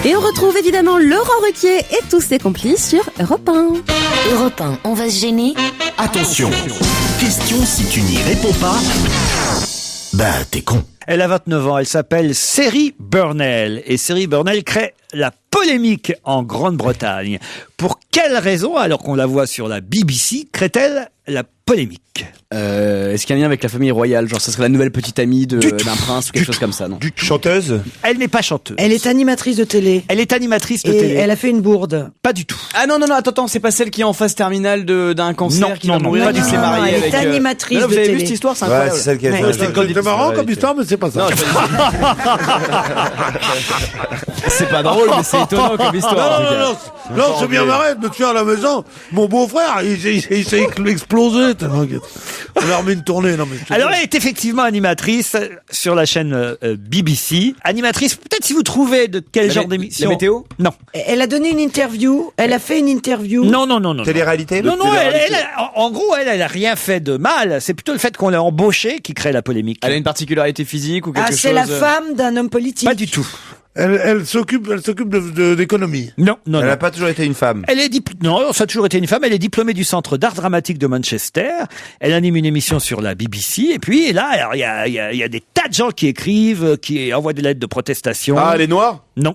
Et on retrouve évidemment Laurent Ruquier et tous ses complices sur Europe 1. Europe 1, on va se gêner. Attention, question si tu n'y réponds pas, bah t'es con. Elle a 29 ans, elle s'appelle Ceri Burnell. Et Ceri Burnell crée la polémique en Grande-Bretagne. Pour quelle raison, alors qu'on la voit sur la BBC, crée-t-elle la polémique? Est-ce qu'il y a un lien avec la famille royale? Genre, ça serait la nouvelle petite amie d'un prince ou quelque chose comme ça, non? Chanteuse? Elle n'est pas chanteuse. Elle est animatrice de télé. Elle est animatrice de Et télé. elle a fait une bourde. Pas du tout. Ah non, attends, c'est pas celle qui est en phase terminale d'un cancer qui va mourir pas et qui du s'est tout. mariée Elle avec... est animatrice de Vous avez télé. vu cette histoire? C'est Ouais, incroyable. c'est celle qui a Ouais. fait. C'est marrant comme histoire, mais c'est pas ça. Non, c'est pas drôle, mais c'est étonnant comme histoire. Non, c'est bien marrant de me tuer à la maison. Mon beau-frère, il s'est explosé. On a remis une tournée. Non, mais Alors, elle est effectivement animatrice sur la chaîne BBC. Animatrice, peut-être si vous trouvez de quel genre d'émission. La météo? Non. Elle a donné une interview. Elle a fait une interview. Non. Télé-réalité? Non, en gros, elle a rien fait de mal. C'est plutôt le fait qu'on l'a embauchée qui crée la polémique. Elle a une particularité physique ou quelque chose? C'est la femme d'un homme politique. Pas du tout. Elle s'occupe d'économie. Non. Elle n'a pas toujours été une femme. Elle est non, ça a toujours été une femme. Elle est diplômée du Centre d'art dramatique de Manchester. Elle anime une émission sur la BBC. Et puis là, alors il y a des tas de gens qui écrivent, qui envoient des lettres de protestation. Ah, les Noirs? Non.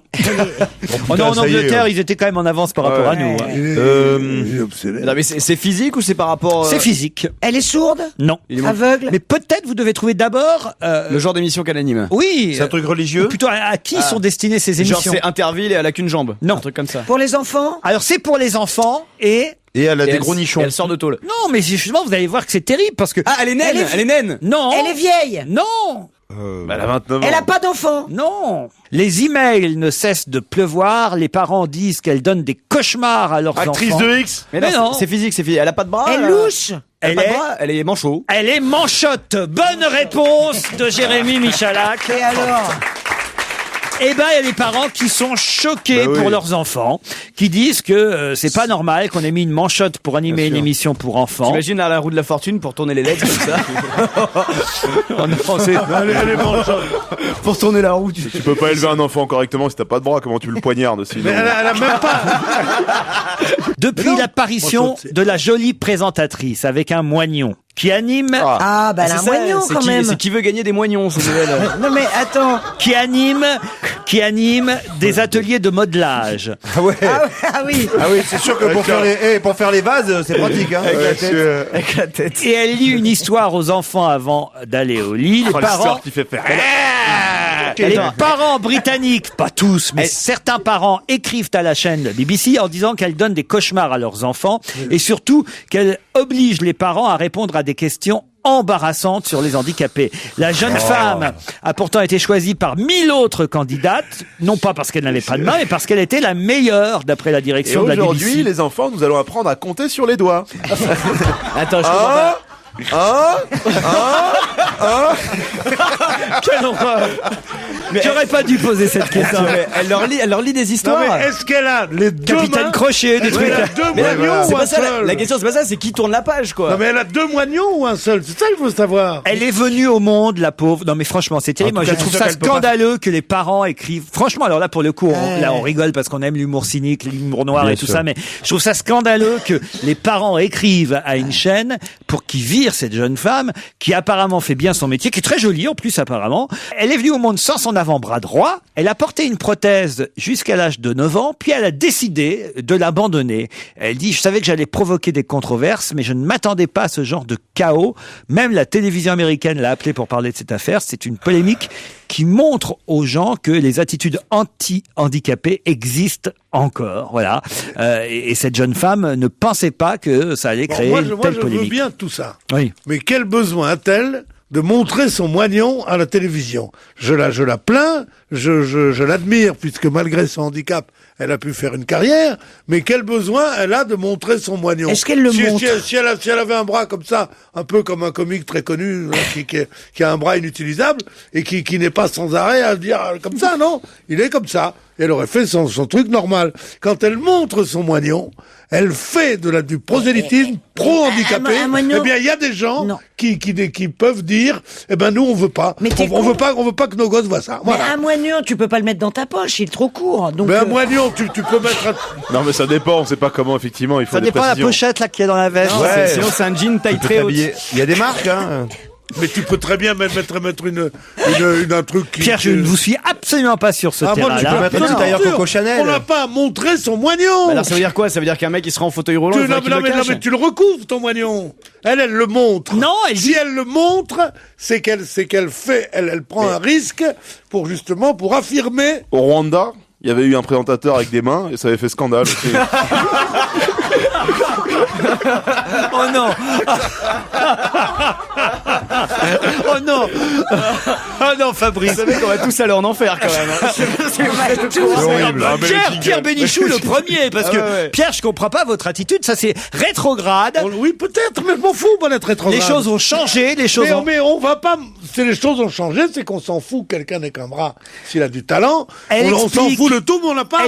En ça y est, Angleterre, ils étaient quand même en avance par rapport à nous. Hein. Il est obsédé. Non, mais c'est physique ou c'est par rapport... C'est physique. Elle est sourde? Non. Aveugle? Mais peut-être vous devez trouver d'abord... Le genre d'émission qu'elle anime. Oui. C'est un truc religieux? Plutôt à qui sont destinées ces émissions? Genre c'est Interville et elle a qu'une jambe. Non. Un truc comme ça. Pour les enfants? Alors c'est pour les enfants et... Et elle a des elle- gros nichons. Elle sort de tôle. Non, mais justement, vous allez voir que c'est terrible parce que... Ah, elle est naine. Elle est naine. Non. Elle est vieille? Non. Elle a 29 ans. Elle a pas d'enfants? Non. Les emails ne cessent de pleuvoir. Les parents disent qu'elle donne des cauchemars à leurs Actrice enfants. de X? Mais Mais non, non. c'est physique, c'est physique. Elle a pas de bras. Elle louche? Elle a pas de bras, elle est manchot. Elle est manchotte. Bonne réponse de Jérémy Michalak. Et alors? Eh ben, il y a des parents qui sont choqués Bah oui. pour leurs enfants, qui disent que c'est pas normal qu'on ait mis une manchotte pour animer une émission pour enfants. T'imagines à la roue de la fortune pour tourner les lettres comme ça? Oh non, c'est- Elle est manchotte. Pour tourner la roue. Tu peux pas élever un enfant correctement si t'as pas de bras, comment tu le poignardes sinon? Mais elle a même pas. Depuis l'apparition manchotte, c'est- de la jolie présentatrice avec un moignon qui anime, Ah, bah elle a un C'est ça, moignon c'est quand qui- même. C'est qui veut gagner des moignons, ces nouvelles. Non mais attends. qui anime des ateliers de modelage. Ah ouais. Ah oui. Ah oui, c'est sûr que pour faire les vases, c'est pratique, hein. Avec la tête. Et elle lit une histoire aux enfants avant d'aller au lit. Les Oh, parents, l'histoire qui fait faire. les parents britanniques, pas tous, mais certains parents écrivent à la chaîne BBC en disant qu'elle donne des cauchemars à leurs enfants et surtout qu'elle oblige les parents à répondre à des questions embarrassantes sur les handicapés. La jeune femme a pourtant été choisie par 1000 autres candidates, non pas parce qu'elle n'avait pas de main, mais parce qu'elle était la meilleure d'après la Et direction de la aujourd'hui, BBC. les enfants, nous allons apprendre à compter sur les doigts. Attends, je comprends pas. Quelle horreur. J'aurais pas dû poser cette question. Attends, mais elle leur lit des Non, histoires. mais est-ce qu'elle a les deux Capitaine mains? Crochet, des trucs. Elle a deux Mais moignons c'est ou pas un ça, seul? la question c'est pas ça, c'est qui tourne la page, quoi. Non, mais elle a deux moignons ou un seul? C'est ça qu'il faut savoir. Elle est venue au monde, la pauvre. Non, mais franchement, c'est terrible. En Moi, tout je cas, trouve c'est ça sûr qu'elle peut pas- scandaleux que les parents écrivent. Franchement, alors là, pour le coup, on rigole parce qu'on aime l'humour cynique, l'humour noir Bien et tout sûr. ça, mais je trouve ça scandaleux que les parents écrivent à une chaîne pour qu'ils virent cette jeune femme qui apparemment fait bien son métier, qui est très jolie en plus apparemment. Elle est venue au monde sans son avant-bras droit. Elle a porté une prothèse jusqu'à l'âge de 9 ans, puis elle a décidé de l'abandonner. Elle dit, je savais que j'allais provoquer des controverses, mais je ne m'attendais pas à ce genre de chaos. Même la télévision américaine l'a appelée pour parler de cette affaire. C'est une polémique qui montre aux gens que les attitudes anti-handicapés existent encore. Voilà. Et cette jeune femme ne pensait pas que ça allait Bon, créer moi, une je telle veux polémique. bien tout ça. Oui. Mais quel besoin a-t-elle de montrer son moignon à la télévision? Je la plains, je l'admire, puisque malgré son handicap, elle a pu faire une carrière, mais quel besoin elle a de montrer son moignon? Est-ce qu'elle le montre? Si elle avait un bras comme ça, un peu comme un comique très connu, là, qui a un bras inutilisable, et qui n'est pas sans arrêt à dire comme ça, non? Il est comme ça. Elle aurait fait son truc normal. Quand elle montre son moignon, elle fait du prosélytisme pro-handicapé. un moignon- Eh bien, il y a des gens Non. qui peuvent dire, eh ben, nous, on veut pas. Mais t'es On veut con. pas que nos gosses voient ça. Mais Voilà. un moignon, tu peux pas le mettre dans ta poche, il est trop court. Donc, Mais un moignon, tu peux mettre Non, mais ça dépend, on sait pas comment, effectivement, il faut Ça des dépend de la précisions. pochette là qu'il y a dans la veste. Non, sinon c'est un jean taille très haute. Il y a des marques, hein. Mais tu peux très bien mettre un truc qui... Pierre, je ne vous suis absolument pas sur ce terrain-là. Tu peux mettre un petit tailleur Coco Chanel. On n'a pas montré son moignon. Alors ça veut dire quoi? Ça veut dire qu'un mec, il sera en fauteuil roulant. Non, mais tu le recouvres, ton moignon. Elle le montre. Non, si elle le montre, c'est qu'elle fait, elle prend un risque pour affirmer. Au Rwanda, il y avait eu un présentateur avec des mains et ça avait fait scandale. Oh non. Oh non. Oh non, Fabrice. Vous savez qu'on va tous aller en enfer quand même. C'est horrible. Pierre Bénichou le premier, parce que Pierre, je comprends pas votre attitude, ça c'est rétrograde. Oui, peut-être, mais je m'en fous, bon, d'être rétrograde. Les choses ont changé, mais on va pas. Si les choses ont changé, c'est qu'on s'en fout. Quelqu'un n'est qu'un bras. S'il a du talent, on s'en fout de tout, mais on n'a pas.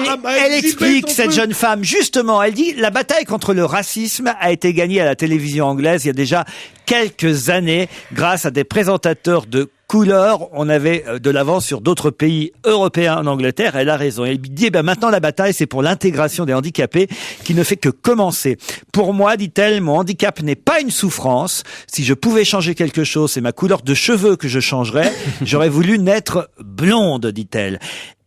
Elle explique, cette jeune femme, justement, elle dit la bataille contre le racisme a été gagnée à la télévision anglaise il y a déjà quelques années grâce à des présentateurs de couleur. On avait de l'avance sur d'autres pays européens en Angleterre. Elle a raison. Elle dit, maintenant la bataille, c'est pour l'intégration des handicapés qui ne fait que commencer. Pour moi, dit-elle, mon handicap n'est pas une souffrance. Si je pouvais changer quelque chose, c'est ma couleur de cheveux que je changerais. J'aurais voulu naître blonde, dit-elle.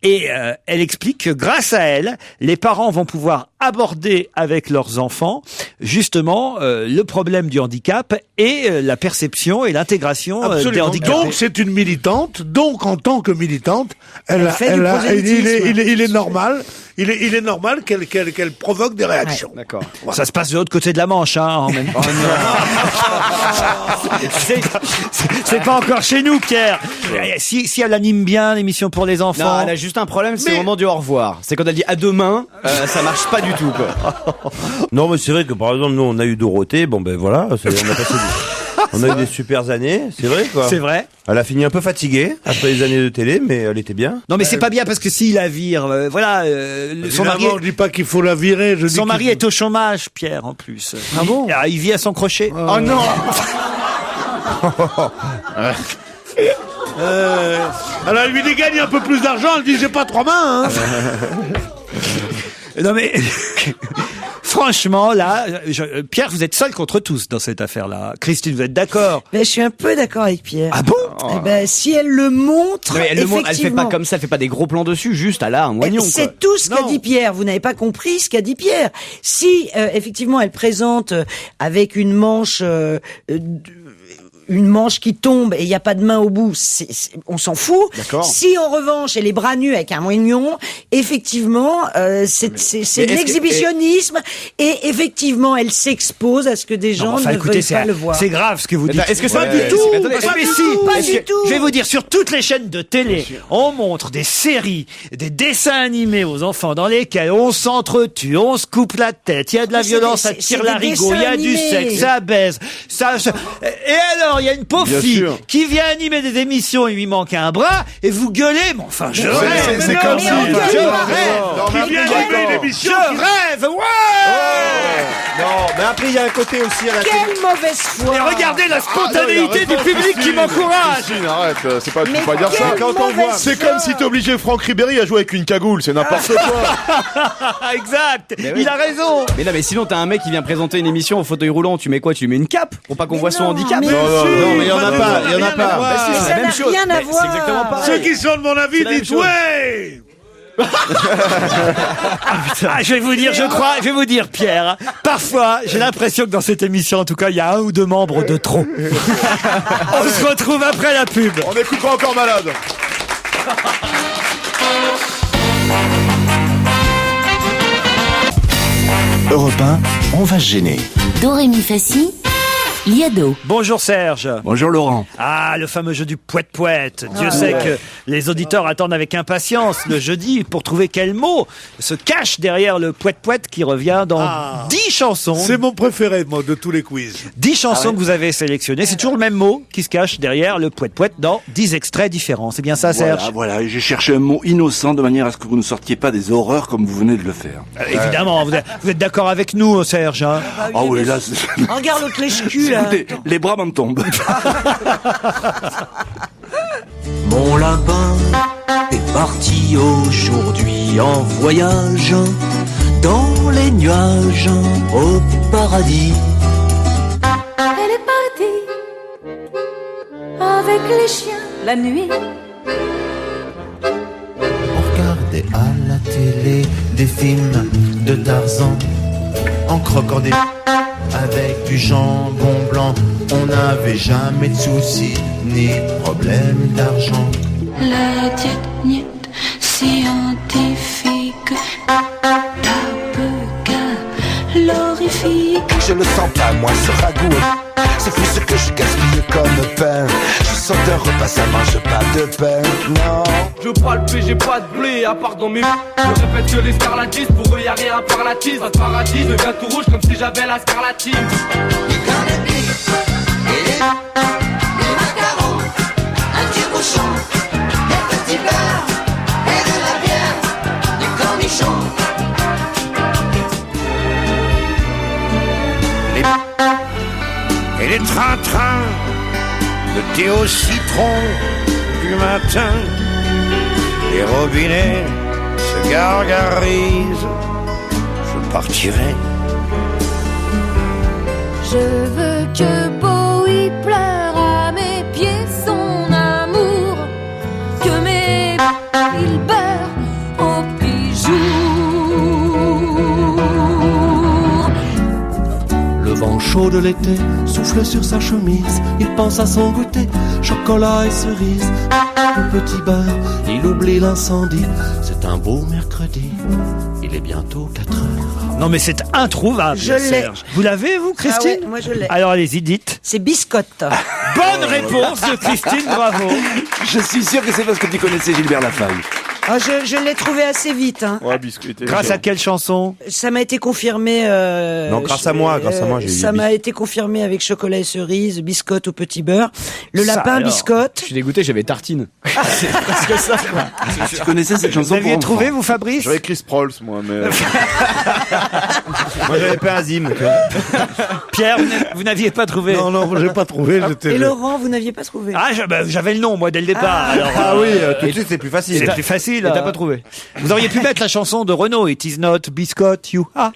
Et elle explique que grâce à elle, les parents vont pouvoir aborder avec leurs enfants justement le problème du handicap et la perception et l'intégration des handicapés. Donc c'est une militante. Donc en tant que militante, il est normal. Il est normal qu'elle provoque des réactions. Ouais. D'accord. Voilà. Ça se passe de l'autre côté de la Manche, hein, en même temps. C'est pas encore chez nous, Pierre. Si elle anime bien l'émission pour les enfants. Non, elle a juste un problème, c'est le moment du au revoir. C'est quand elle dit à demain, ça marche pas du tout, quoi. Non, mais c'est vrai que par exemple, nous, on a eu Dorothée. Bon, ben voilà, on a passé on a eu des super années, c'est vrai, quoi. C'est vrai. Elle a fini un peu fatiguée après les années de télé, mais elle était bien. Non, mais c'est pas bien parce que s'il la vire, son mari. Je dis pas qu'il faut la virer. Son mari est au chômage, Pierre, en plus. Ah bon? Il vit à son crochet. Oh non. Alors elle lui gagne un peu plus d'argent. Elle dit j'ai pas 3 mains. Hein. Non mais. Franchement, là, Pierre, vous êtes seul contre tous dans cette affaire-là. Christine, vous êtes d'accord? Je suis un peu d'accord avec Pierre. Ah bon? Si elle le montre, mais elle fait pas comme ça, elle fait pas des gros plans dessus, juste à là, un moignon. C'est tout ce qu'a dit Pierre. Vous n'avez pas compris ce qu'a dit Pierre. Si, effectivement, elle présente avec une manche qui tombe et il n'y a pas de main au bout, on s'en fout. D'accord. Si en revanche elle est bras nus avec un moignon, effectivement, c'est de l'exhibitionnisme et effectivement elle s'expose à ce que des gens ne veulent pas le voir. C'est grave ce que vous dites. Est-ce que ça du tout? Pas du tout. Je vais vous dire, sur toutes les chaînes de télé, on montre des séries, des dessins animés aux enfants dans lesquels on s'entretue, on se coupe la tête, il y a de la violence, ça tire l'arigot, il y a du sexe, ça baise, et alors il y a une pauvre fille qui vient animer des émissions, il lui manque un bras, et vous gueulez, mais enfin, je rêve. C'est comme si... Qui vient animer une émission. Je rêve, ouais. Non, mais après, il y a un côté aussi à la télé. Quelle mauvaise foi. Et regardez la spontanéité du public qui m'encourage. Arrête, c'est pas, tu peux pas dire ça. Quand on voit, c'est comme si t'obligeais Franck Ribéry à jouer avec une cagoule, c'est n'importe quoi. Exact, il a raison. Mais là, mais sinon, t'as un mec qui vient présenter une émission au fauteuil roulant, tu mets quoi? Tu lui mets une cape pour pas qu'on voit son handicap? Non, mais il y en a pas, il y en a pas. C'est la même chose. C'est exactement pareil. Ceux qui sont de mon avis, dites ouais. Je vais vous dire, Pierre, parfois, j'ai l'impression que dans cette émission, en tout cas, il y a 1 ou 2 membres de trop. On se retrouve après la pub. On écoutera encore Malade. Europe 1, on va se gêner. Doremi Fassi, Liado. Bonjour Serge. Bonjour Laurent. Ah, le fameux jeu du poète-poète. Dieu sait que les auditeurs attendent avec impatience le jeudi pour trouver quel mot se cache derrière le poète-poète qui revient dans 10 chansons. C'est mon préféré, moi, de tous les quiz. 10 chansons que vous avez sélectionnées. C'est toujours le même mot qui se cache derrière le poète-poète dans 10 extraits différents. C'est bien ça, Serge? Voilà. J'ai cherché un mot innocent de manière à ce que vous ne sortiez pas des horreurs comme vous venez de le faire. Évidemment, vous êtes d'accord avec nous, Serge, hein? Ah oui, là... Regarde l'autre lèche-cul, là. Écoutez, les bras m'en tombent. Mon lapin est parti aujourd'hui en voyage dans les nuages au paradis. Elle est partie avec les chiens la nuit. On regardait à la télé des films de Tarzan en croquant des avec du jambon blanc. On n'avait jamais de soucis ni problème d'argent. La diète niette scientifique, tape calorifique. Je le sens pas, moi, ce ragoût. C'est fou ce que je gaspille comme pain. Je sors d'un repas, ça mange pas de pain, non. Je palpe, j'ai pas de blé, à part dans mes... Je répète que les scarlatistes, pour eux y'a rien à part la tise. Dans ce paradis, je deviens tout rouge comme si j'avais la scarlatine. Les macarons, un petit bouchon, des petits beurres et de la bière, du cornichon. Et les trains-trains de thé au citron du matin. Les robinets se gargarisent. Je partirai. Je veux que Bowie pleure à mes pieds son amour, que mes il beurre au petit jour. Le vent chaud de l'été souffle sur sa chemise. Il pense à son goûter, chocolat et cerise. Le petit beurre, il oublie l'incendie. C'est un beau mercredi, il est bientôt 4 heures. Non mais c'est introuvable, Je l'ai. Serge. Vous l'avez, vous, Christine? Ah ouais, moi je l'ai. Alors allez-y, dites. C'est biscotte. Bonne réponse de Christine, bravo. Je suis sûr que c'est parce que tu connaissais Gilbert Lafaille. Ah, je l'ai trouvé assez vite. Hein. Ouais, biscuité. Grâce à quelle chanson? Ça m'a été confirmé. Non, grâce à moi, j'ai eu Ça m'a été confirmé avec chocolat et cerise, biscotte au petit beurre, le Ça, lapin alors. biscotte. Je suis dégoûté, j'avais tartine. C'est presque ça, quoi. Tu connaissais cette Vous chanson aviez pour trouvé, enfants. vous, Fabrice? J'avais Chris Prolls, moi, mais... Moi, j'avais pas un zim. Pierre, vous n'aviez pas trouvé? Non, j'ai pas trouvé. Et Laurent, vous n'aviez pas trouvé? Ah, j'avais le nom, moi, dès le départ. Alors, oui, tout de suite, c'est plus facile. c'est plus facile. Et t'as pas trouvé. Vous auriez pu mettre la chanson de Renaud, It is not biscuit you. Oh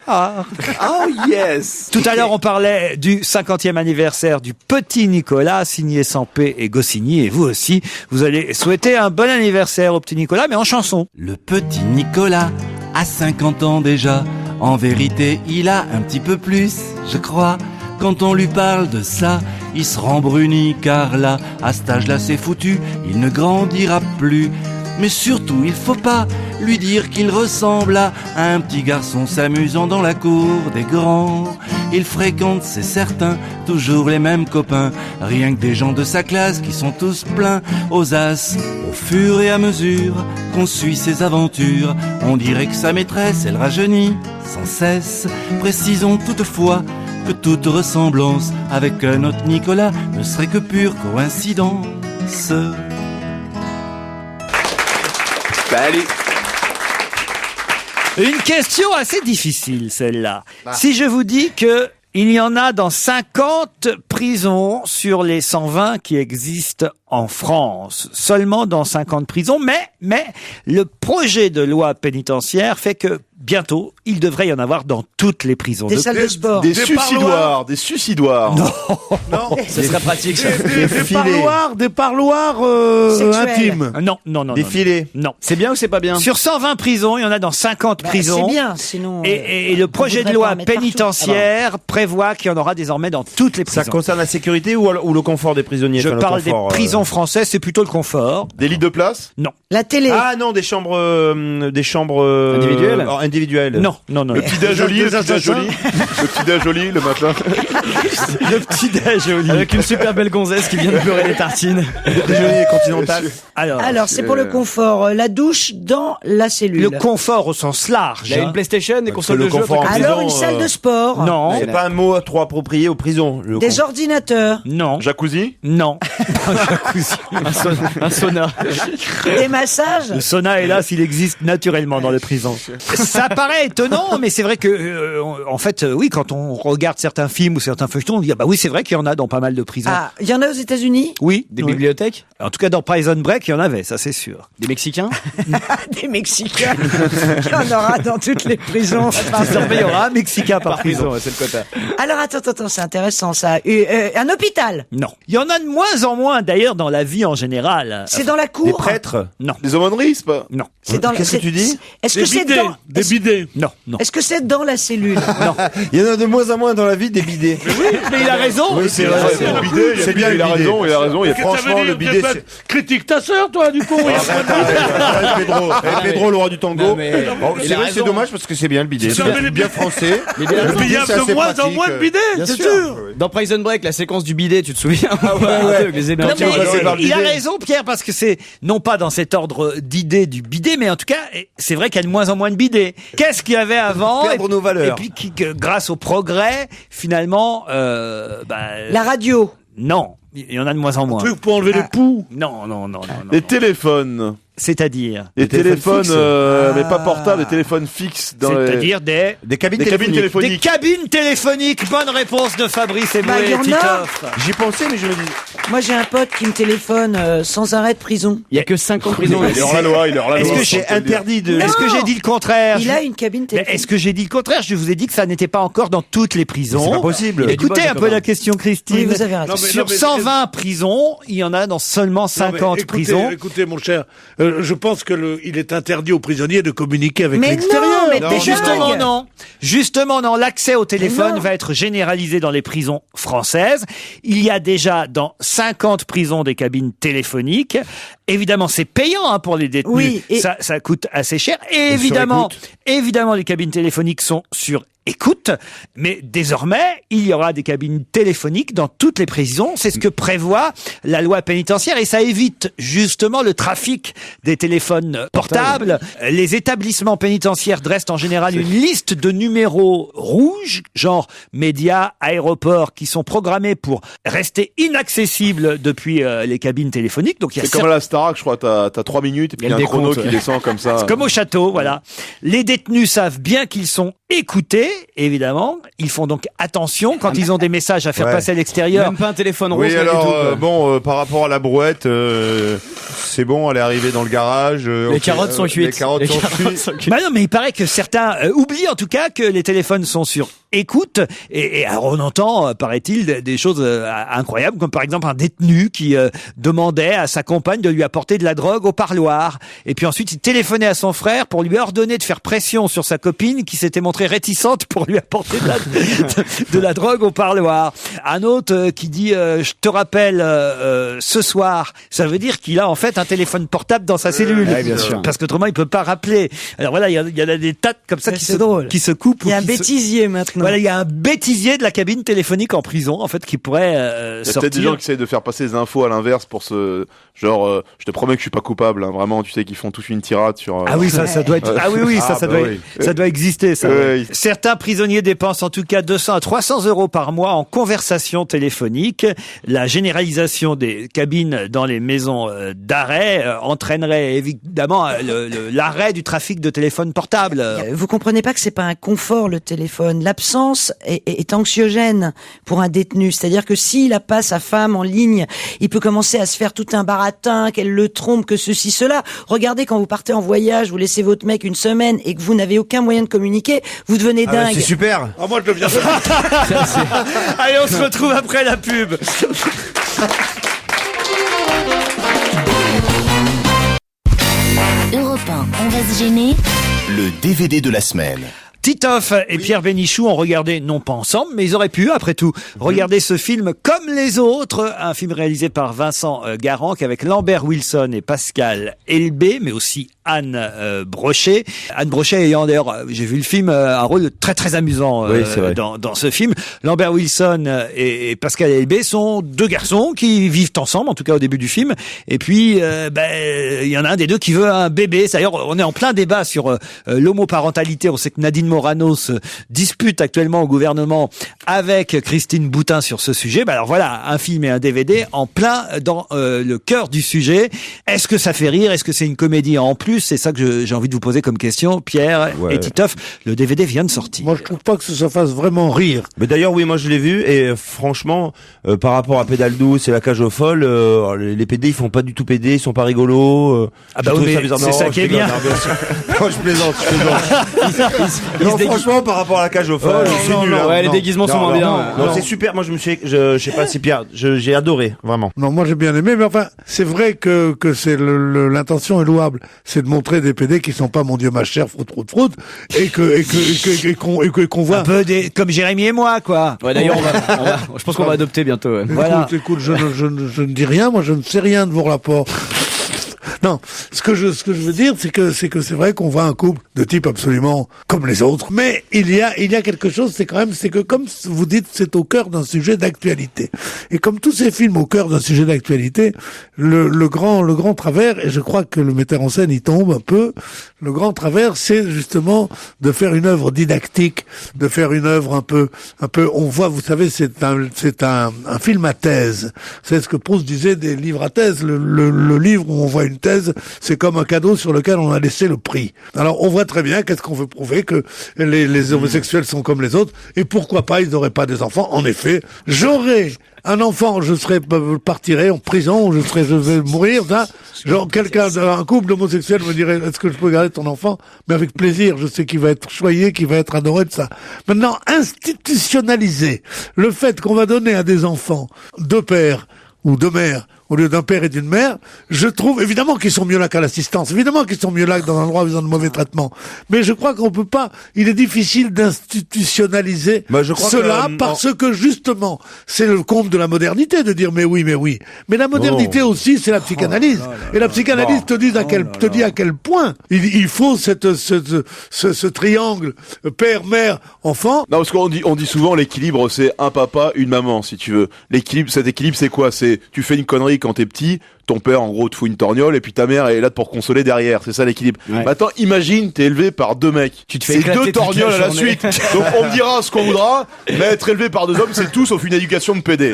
yes. Tout à l'heure, on parlait du 50e anniversaire du petit Nicolas, signé Sampé et Goscinny. Et vous aussi, vous allez souhaiter un bon anniversaire au petit Nicolas, mais en chanson. Le petit Nicolas a 50 ans déjà. En vérité, il a un petit peu plus, je crois. Quand on lui parle de ça, il se rembrunit car là, à cet âge-là, c'est foutu, il ne grandira plus. Mais surtout, il faut pas lui dire qu'il ressemble à un petit garçon s'amusant dans la cour des grands. Il fréquente, c'est certain, toujours les mêmes copains, rien que des gens de sa classe qui sont tous pleins aux as. Au fur et à mesure qu'on suit ses aventures, on dirait que sa maîtresse, elle rajeunit sans cesse. Précisons toutefois que toute ressemblance avec un autre Nicolas ne serait que pure coïncidence. Salut. Une question assez difficile, celle-là. Si je vous dis que il y en a dans 50 prisons sur les 120 qui existent en France, seulement dans 50 prisons, mais le projet de loi pénitentiaire fait que bientôt, il devrait y en avoir dans toutes les prisons. Des salles de sport. Des suicidoires, des suicidoires. Non. Ce serait pratique, ça. Des parloirs Sexuels. intimes. Non. Des filets. Non. C'est bien ou c'est pas bien? Sur 120 prisons, il y en a dans 50 prisons. C'est bien, sinon. Et le projet de voudrait pas loi en mettre pénitentiaire prévoit qu'il y en aura désormais dans toutes les prisons. Ça concerne la sécurité ou le confort des prisonniers? Je Enfin, le parle des confort, prisons françaises, c'est plutôt le confort. Des lits de place? Non. La télé. Ah non, des chambres Individuelles. individuelles. Non. Le petit déj au lit, le petit déj au lit. Le petit déj au lit, le matin. Le petit déj au lit. Avec une super belle gonzesse qui vient de beurrer des tartines. Déjeuner continental. Alors, c'est pour le confort. La douche dans la cellule. Le confort au sens large. Il y a une PlayStation, des consoles le de jeux. confort en Alors, prison, une salle de sport. Non. C'est pas un mot trop approprié aux prisons. Des ordinateurs. Non. Jacuzzi? Non. Un sauna. Des massages. Le sauna, hélas, il existe naturellement dans les prisons. Ça paraît étonnant, mais c'est vrai que, en fait, oui, quand on regarde certains films ou certains feuilletons, on dit, bah oui, c'est vrai qu'il y en a dans pas mal de prisons. Ah, il y en a aux États-Unis? Oui. Des bibliothèques? En tout cas, dans Prison Break, il y en avait, ça c'est sûr. Des Mexicains? Des Mexicains. Il y en aura dans toutes les prisons. Désormais, il y aura un Mexicain par prison. C'est le quota. Alors, attends, c'est intéressant, ça. Un hôpital? Non. Il y en a de moins en moins, d'ailleurs, dans la vie en général. C'est dans la cour? Des prêtres? Non. Des aumôneries, c'est pas? Non. C'est dans Qu'est-ce que tu dis? Est-ce que c'est dans... Des bidets. Non, non. Est-ce que c'est dans la cellule? Non. Il y en a de moins en moins dans la vie des bidets. Mais il a raison. Oui, c'est vrai. Le bidet, c'est bien, il a raison, il a raison. Et franchement, le bidet, c'est... Critique ta sœur, toi, du coup. Pedro, le roi du tango. Bon, C'est vrai, c'est dommage parce que c'est bien le bidet. C'est bien français. Il y a de moins en moins de bidets, c'est sûr. Dans Prison Break, la séquence du bidet, tu te souviens? Non, mais il a raison, Pierre, parce que c'est non pas dans cet ordre d'idée du bidet, mais en tout cas, c'est vrai qu'il y a de moins en moins de bidets. Qu'est-ce qu'il y avait avant? Perdre nos valeurs. Et puis, grâce au progrès, finalement, La radio? non. Il y en a de moins en moins. Un truc pour enlever les poux. Non. Les téléphones. C'est-à-dire? Les téléphones, fixes. mais pas portables, les téléphones fixes. C'est-à-dire des cabines des cabines téléphoniques. Des téléphoniques. cabines téléphoniques. Bonne réponse de Fabrice Eboué Bah, y et en a. Titoff. J'y pensais, mais je me dis. Moi, j'ai un pote qui me téléphone sans arrêt de prison. Il y a que 5 ans de prison. Il est hors la loi, il est hors la loi. Est-ce que C'est interdit de. Est-ce que j'ai dit le contraire? Il a une cabine Mais téléphonique. est-ce que j'ai dit le contraire? Je vous ai dit que ça n'était pas encore dans toutes les prisons. C'est pas possible. Écoutez un peu la question, Christine. Oui, vous avez raison. Sur 120 prisons, il y en a dans seulement 50 prisons. Écoutez, mon cher, je pense que il est interdit aux prisonniers de communiquer avec Mais l'extérieur. non, mais Mais t'es justement dingue. non. Justement non. L'accès au téléphone non. va être généralisé dans les prisons françaises. Il y a déjà dans 50 prisons des cabines téléphoniques. Évidemment, c'est payant pour les détenus. Oui, et- Ça coûte assez cher. Et évidemment, les cabines téléphoniques sont sur écoute, mais désormais, il y aura des cabines téléphoniques dans toutes les prisons. C'est ce que prévoit la loi pénitentiaire et ça évite justement le trafic des téléphones portables. Les établissements pénitentiaires dressent en général une liste de numéros rouges, genre médias, aéroports, qui sont programmés pour rester inaccessibles depuis les cabines téléphoniques. Donc, il y a C'est comme à la Starac, je crois, t'as 3 minutes et puis il y a un chrono qui descend comme ça. c'est comme au château, voilà. Les détenus savent bien qu'ils sont écoutés, évidemment. Ils font donc attention quand ils ont des messages à faire Ouais. passer à l'extérieur. Même pas un téléphone rose. Oui, rien du alors, tout, quoi. par rapport à la brouette, c'est bon, elle est arrivée dans le garage. Les carottes sont cuites. Les carottes sont cuites. Bah non, mais il paraît que certains oublient en tout cas que les téléphones sont sur écoute et alors on entend, paraît-il, des choses incroyables, comme par exemple un détenu qui demandait à sa compagne de lui apporter de la drogue au parloir et puis ensuite il téléphonait à son frère pour lui ordonner de faire pression sur sa copine qui s'était montrée réticente pour lui apporter de la drogue au parloir. Un autre qui dit je te rappelle ce soir, ça veut dire qu'il a en fait un téléphone portable dans sa cellule. Ouais, bien sûr. Parce qu'autrement il peut pas rappeler. Alors voilà, il y a des tas comme ça C'est drôle. qui se coupent. Il y a ou un qui bêtisier maintenant. Voilà, il y a un bêtisier de la cabine téléphonique en prison, en fait, qui pourrait Il y a sortir. peut-être des gens qui essayent de faire passer des infos à l'inverse pour ce genre je te promets que je suis pas coupable, hein, vraiment, tu sais qu'ils font tous une tirade sur Ah oui, ça doit être. Ah oui, ça bah doit, oui. ça doit exister, ça. Oui. Certains prisonniers dépensent en tout cas 200 à 300 euros par mois en conversation téléphonique. La généralisation des cabines dans les maisons d'arrêt entraînerait évidemment l'arrêt du trafic de téléphones portables. Vous comprenez pas que c'est pas un confort le téléphone. L'absence est anxiogène pour un détenu. C'est-à-dire que s'il a pas sa femme en ligne, il peut commencer à se faire tout un baratin, qu'elle le trompe, que ceci, cela. Regardez quand vous partez en voyage, vous laissez votre mec une semaine et que vous n'avez aucun moyen de communiquer, vous devenez dingue. C'est super. Ah, moi, je le viens de Allez, on se retrouve après la pub. Europe 1, on va se gêner. Le DVD de la semaine. Titoff et Pierre Bénichou ont regardé, non pas ensemble, mais ils auraient pu, après tout, regarder ce film comme les autres, un film réalisé par Vincent Garand, avec Lambert Wilson et Pascal Elbé, mais aussi Anne Brochet. Anne Brochet ayant d'ailleurs, j'ai vu le film, un rôle très très amusant Oui, c'est vrai. dans ce film. Lambert Wilson et Pascal Elbé sont deux garçons qui vivent ensemble, en tout cas au début du film. Et puis, il y en a un des deux qui veut un bébé. D'ailleurs, on est en plein débat sur l'homoparentalité. On sait que Nadine Morano se dispute actuellement au gouvernement avec Christine Boutin sur ce sujet. Alors voilà, un film et un DVD en plein dans le cœur du sujet. Est-ce que ça fait rire? Est-ce que c'est une comédie en plus? C'est ça que j'ai envie de vous poser comme question, Pierre et Titoff. Le DVD vient de sortir. Moi, je trouve pas que ça fasse vraiment rire. Mais d'ailleurs, oui, moi je l'ai vu et franchement, par rapport à Pédale douce et La cage aux folles, les PD ils font pas du tout PD, ils sont pas rigolos. C'est ça qui est bien. Non, je plaisante. Non, franchement, par rapport à La cage aux folles, c'est nul. Les déguisements sont moins bien. Non, c'est super. Moi, je sais pas si Pierre, j'ai adoré, vraiment. Non, moi j'ai bien aimé, mais enfin, c'est vrai que c'est l'intention est louable. C'est de montrer des PD qui sont pas mon Dieu ma chère, fraude, et qu'on voit. Un peu comme Jérémy et moi, quoi. Ouais, d'ailleurs, je pense qu'on va adopter bientôt. Ouais. Voilà. Écoute, je ne dis rien, moi je ne sais rien de vos rapports. Non, ce que je veux dire, c'est que c'est vrai qu'on voit un couple de type absolument comme les autres, mais il y a quelque chose, c'est que comme vous dites, c'est au cœur d'un sujet d'actualité. Et comme tous ces films au cœur d'un sujet d'actualité, le grand travers, et je crois que le metteur en scène y tombe un peu, le grand travers, c'est justement de faire une œuvre didactique, de faire une œuvre un peu, on voit, vous savez, c'est un film à thèse. C'est ce que Proust disait des livres à thèse, le livre où on voit une thèse, c'est comme un cadeau sur lequel on a laissé le prix. Alors on voit très bien qu'est-ce qu'on veut prouver, que les homosexuels sont comme les autres, et pourquoi pas ils n'auraient pas des enfants. En effet, j'aurais un enfant, partirais en prison, je vais mourir, ça. Genre, un couple d'homosexuels me dirait, est-ce que je peux garder ton enfant? Mais avec plaisir, je sais qu'il va être choyé, qu'il va être adoré de ça. Maintenant, institutionnaliser le fait qu'on va donner à des enfants deux pères ou deux mères, au lieu d'un père et d'une mère, je trouve évidemment qu'ils sont mieux là qu'à l'assistance, évidemment qu'ils sont mieux là que dans un endroit où ils ont de mauvais traitements. Mais je crois qu'on peut pas, il est difficile d'institutionnaliser cela parce que justement, c'est le comble de la modernité de dire mais oui. Mais la modernité aussi, c'est la psychanalyse. Et la psychanalyse te dit à quel point il faut ce triangle père, mère, enfant. Non, parce qu'on dit souvent l'équilibre, c'est un papa, une maman, si tu veux. Cet équilibre, c'est quoi? C'est, tu fais une connerie quand t'es petit, ton père en gros te fout une torgnole et puis ta mère est là pour consoler derrière, c'est ça l'équilibre. Ouais. Maintenant imagine t'es élevé par deux mecs, c'est deux torgnoles à la suite, donc on me dira ce qu'on voudra, mais être élevé par deux hommes c'est tout sauf une éducation de PD.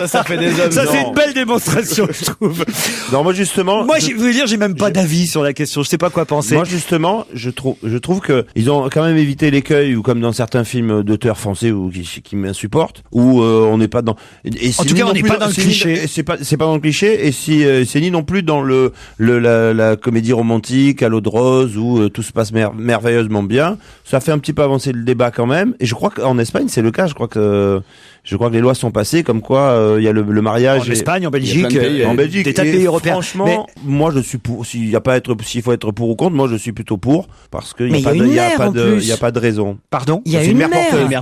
Ça fait des hommes. Ça, c'est une belle démonstration, je trouve. Non, moi, justement. Moi, je veux dire, j'ai même pas d'avis sur la question. Je sais pas quoi penser. Moi, justement, je trouve que ils ont quand même évité l'écueil, ou comme dans certains films d'auteurs français ou qui m'insupportent, où on n'est pas dans. En tout cas, on n'est pas dans le cliché. C'est pas dans le cliché, et c'est ni non plus dans la comédie romantique à l'eau de rose où tout se passe merveilleusement bien. Ça fait un petit peu avancer le débat quand même. Et je crois qu'en Espagne, c'est le cas. Je crois que les lois sont passées comme quoi il y a le mariage en Espagne, en Belgique, des tas de pays européens. Franchement, moi je suis pour. S'il faut être pour ou contre, moi je suis plutôt pour parce que il y a pas de raison. Pardon. Il y a une mère.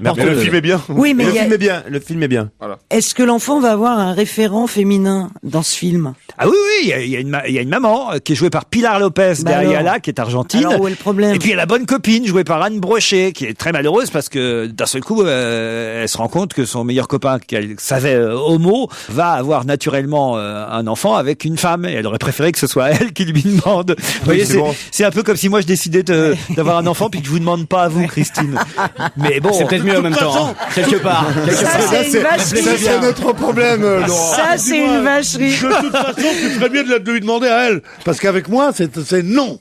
Mais le film est bien. Oui, mais le film est bien. Voilà. Est-ce que l'enfant va avoir un référent féminin dans ce film? Ah oui, il y a une maman qui est jouée par Pilar Lopez de Ayala, qui est argentine. Alors où est le problème? Et puis il y a la bonne copine jouée par Anne Brochet, qui est très malheureuse parce que d'un seul coup, elle se rend compte que son meilleur copain, qu'elle savait homo, va avoir naturellement un enfant avec une femme. Et elle aurait préféré que ce soit elle qui lui demande. Vous voyez, c'est un peu comme si moi je décidais d'avoir un enfant puis que je vous demande pas à vous, Christine. Mais bon, c'est peut-être mieux en même temps. Hein. Quelque part. Ça, c'est une vacherie. Ça, c'est notre problème, Laurent. Ça, c'est une vacherie. De toute façon, tu ferais mieux de lui demander à elle. Parce qu'avec moi, c'est non.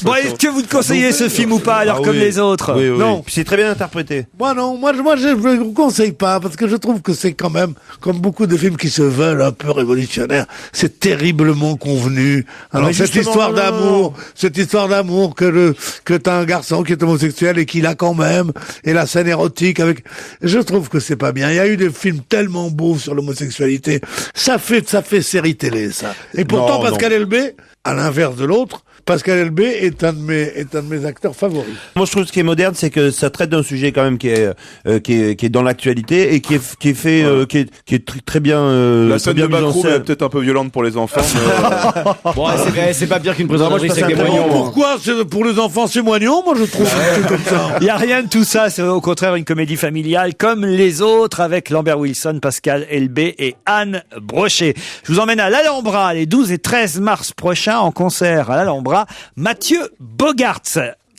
Bon, est-ce que vous conseillez ce film ou pas, alors comme les autres? Oui. Non. C'est très bien interprété. Moi, non. Moi, je ne vous conseille pas, parce que je trouve que c'est quand même, comme beaucoup de films qui se veulent un peu révolutionnaires, c'est terriblement convenu. Alors, cette histoire d'amour que t'as un garçon qui est homosexuel et qu'il a quand même, et la scène érotique avec, je trouve que c'est pas bien. Il y a eu des films tellement beaux sur l'homosexualité. Ça fait série télé, ça. Et pourtant, Pascal Elbé, à l'inverse de l'autre, Pascal Elbé est un de mes acteurs favoris. Moi, je trouve ce qui est moderne, c'est que ça traite d'un sujet quand même qui est dans l'actualité et qui est très bien. La scène de Macron est peut-être un peu violente pour les enfants. Mais... Bon, c'est pas pire qu'une présentation avec des moignons. Pourquoi pour les enfants c'est moignon? Moi, je trouve que c'est comme ça. Il y a rien de tout ça. C'est au contraire une comédie familiale comme les autres avec Lambert Wilson, Pascal Elbé et Anne Brochet. Je vous emmène à l'Alhambra les 12 et 13 mars prochains en concert à l'Alhambra. Mathieu Bogarts,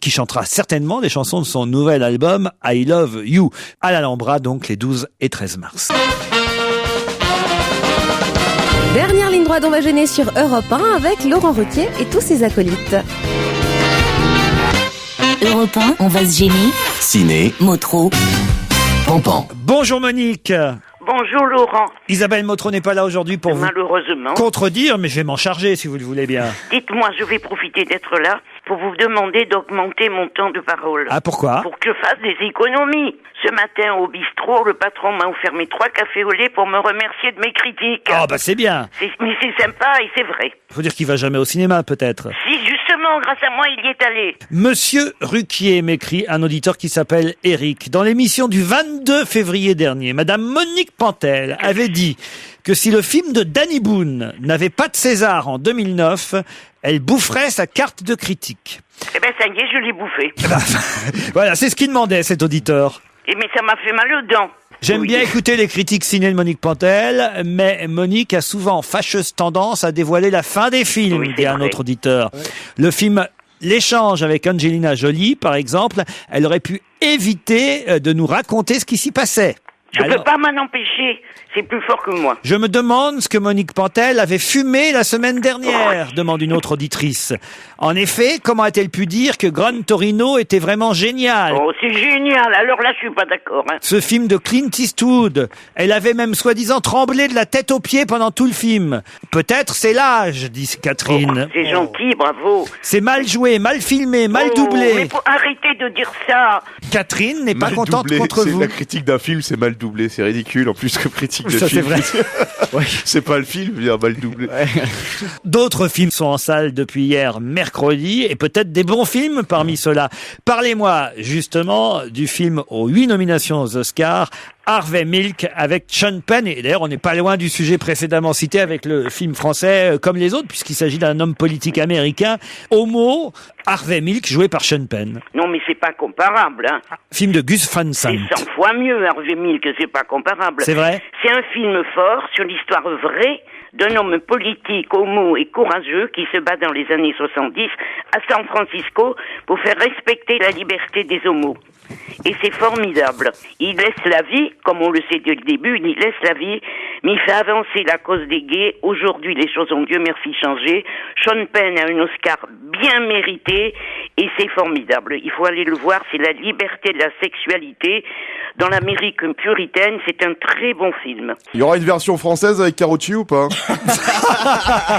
qui chantera certainement des chansons de son nouvel album I Love You. À l'Alhambra, donc, les 12 et 13 mars. Dernière ligne droite, on va gêner sur Europe 1 avec Laurent Ruquier et tous ses acolytes. Europe 1, on va se gêner. Ciné, Motro, Pampan. Bonjour Monique. Bonjour Laurent. Isabelle Motro n'est pas là aujourd'hui pour vous malheureusement contredire, mais je vais m'en charger si vous le voulez bien. Dites-moi, je vais profiter d'être là pour vous demander d'augmenter mon temps de parole. Ah, pourquoi? Pour que je fasse des économies. Ce matin au bistrot, le patron m'a offert mes 3 cafés au lait pour me remercier de mes critiques. Ah bah c'est bien. Mais c'est sympa et c'est vrai. Faut dire qu'il va jamais au cinéma peut-être. Si justement, grâce à moi, il y est allé. Monsieur Ruquier, m'écrit un auditeur qui s'appelle Eric. Dans l'émission du 22 février dernier, Madame Monique Pantel avait dit que si le film de Danny Boone n'avait pas de César en 2009, elle boufferait sa carte de critique. Eh ben ça y est, je l'ai bouffé. Voilà, c'est ce qu'il demandait cet auditeur. Mais ça m'a fait mal aux dents. J'aime bien écouter les critiques ciné de Monique Pantel, mais Monique a souvent fâcheuse tendance à dévoiler la fin des films, dit un autre auditeur. Ouais. Le film L'échange avec Angelina Jolie, par exemple, elle aurait pu éviter de nous raconter ce qui s'y passait. Je peux pas m'en empêcher, c'est plus fort que moi. Je me demande ce que Monique Pantel avait fumé la semaine dernière, demande une autre auditrice. En effet, comment a-t-elle pu dire que Gran Torino était vraiment génial? Oh, c'est génial, alors là je suis pas d'accord. Hein. Ce film de Clint Eastwood, elle avait même soi-disant tremblé de la tête aux pieds pendant tout le film. Peut-être c'est l'âge, dit Catherine. Oh, c'est gentil, bravo. C'est mal joué, mal filmé, mal doublé. Mais faut arrêter de dire ça. Catherine n'est pas contente doublé, contre vous. La critique d'un film, c'est mal doublé, c'est ridicule en plus que critique de ça, film. C'est vrai. C'est pas le film, il a mal doublé. Ouais. D'autres films sont en salle depuis hier mercredi et peut-être des bons films parmi ceux-là. Parlez-moi justement du film aux 8 nominations aux Oscars, Harvey Milk avec Sean Penn. Et d'ailleurs, on n'est pas loin du sujet précédemment cité avec le film français comme les autres, puisqu'il s'agit d'un homme politique américain, homo, Harvey Milk, joué par Sean Penn. Non, mais c'est pas comparable. Hein. Film de Gus Van Sant. C'est 100 fois mieux, Harvey Milk, c'est pas comparable. C'est vrai? C'est un film fort sur l'histoire vraie d'un homme politique, homo et courageux qui se bat dans les années 70 à San Francisco pour faire respecter la liberté des homos. Et c'est formidable. Il laisse la vie, comme on le sait dès le début, il laisse la vie, mais il fait avancer la cause des gays. Aujourd'hui, les choses ont Dieu merci changé. Sean Penn a un Oscar bien mérité et c'est formidable. Il faut aller le voir, c'est la liberté de la sexualité. Dans l'Amérique puritaine, c'est un très bon film. Il y aura une version française avec Carotti ou pas?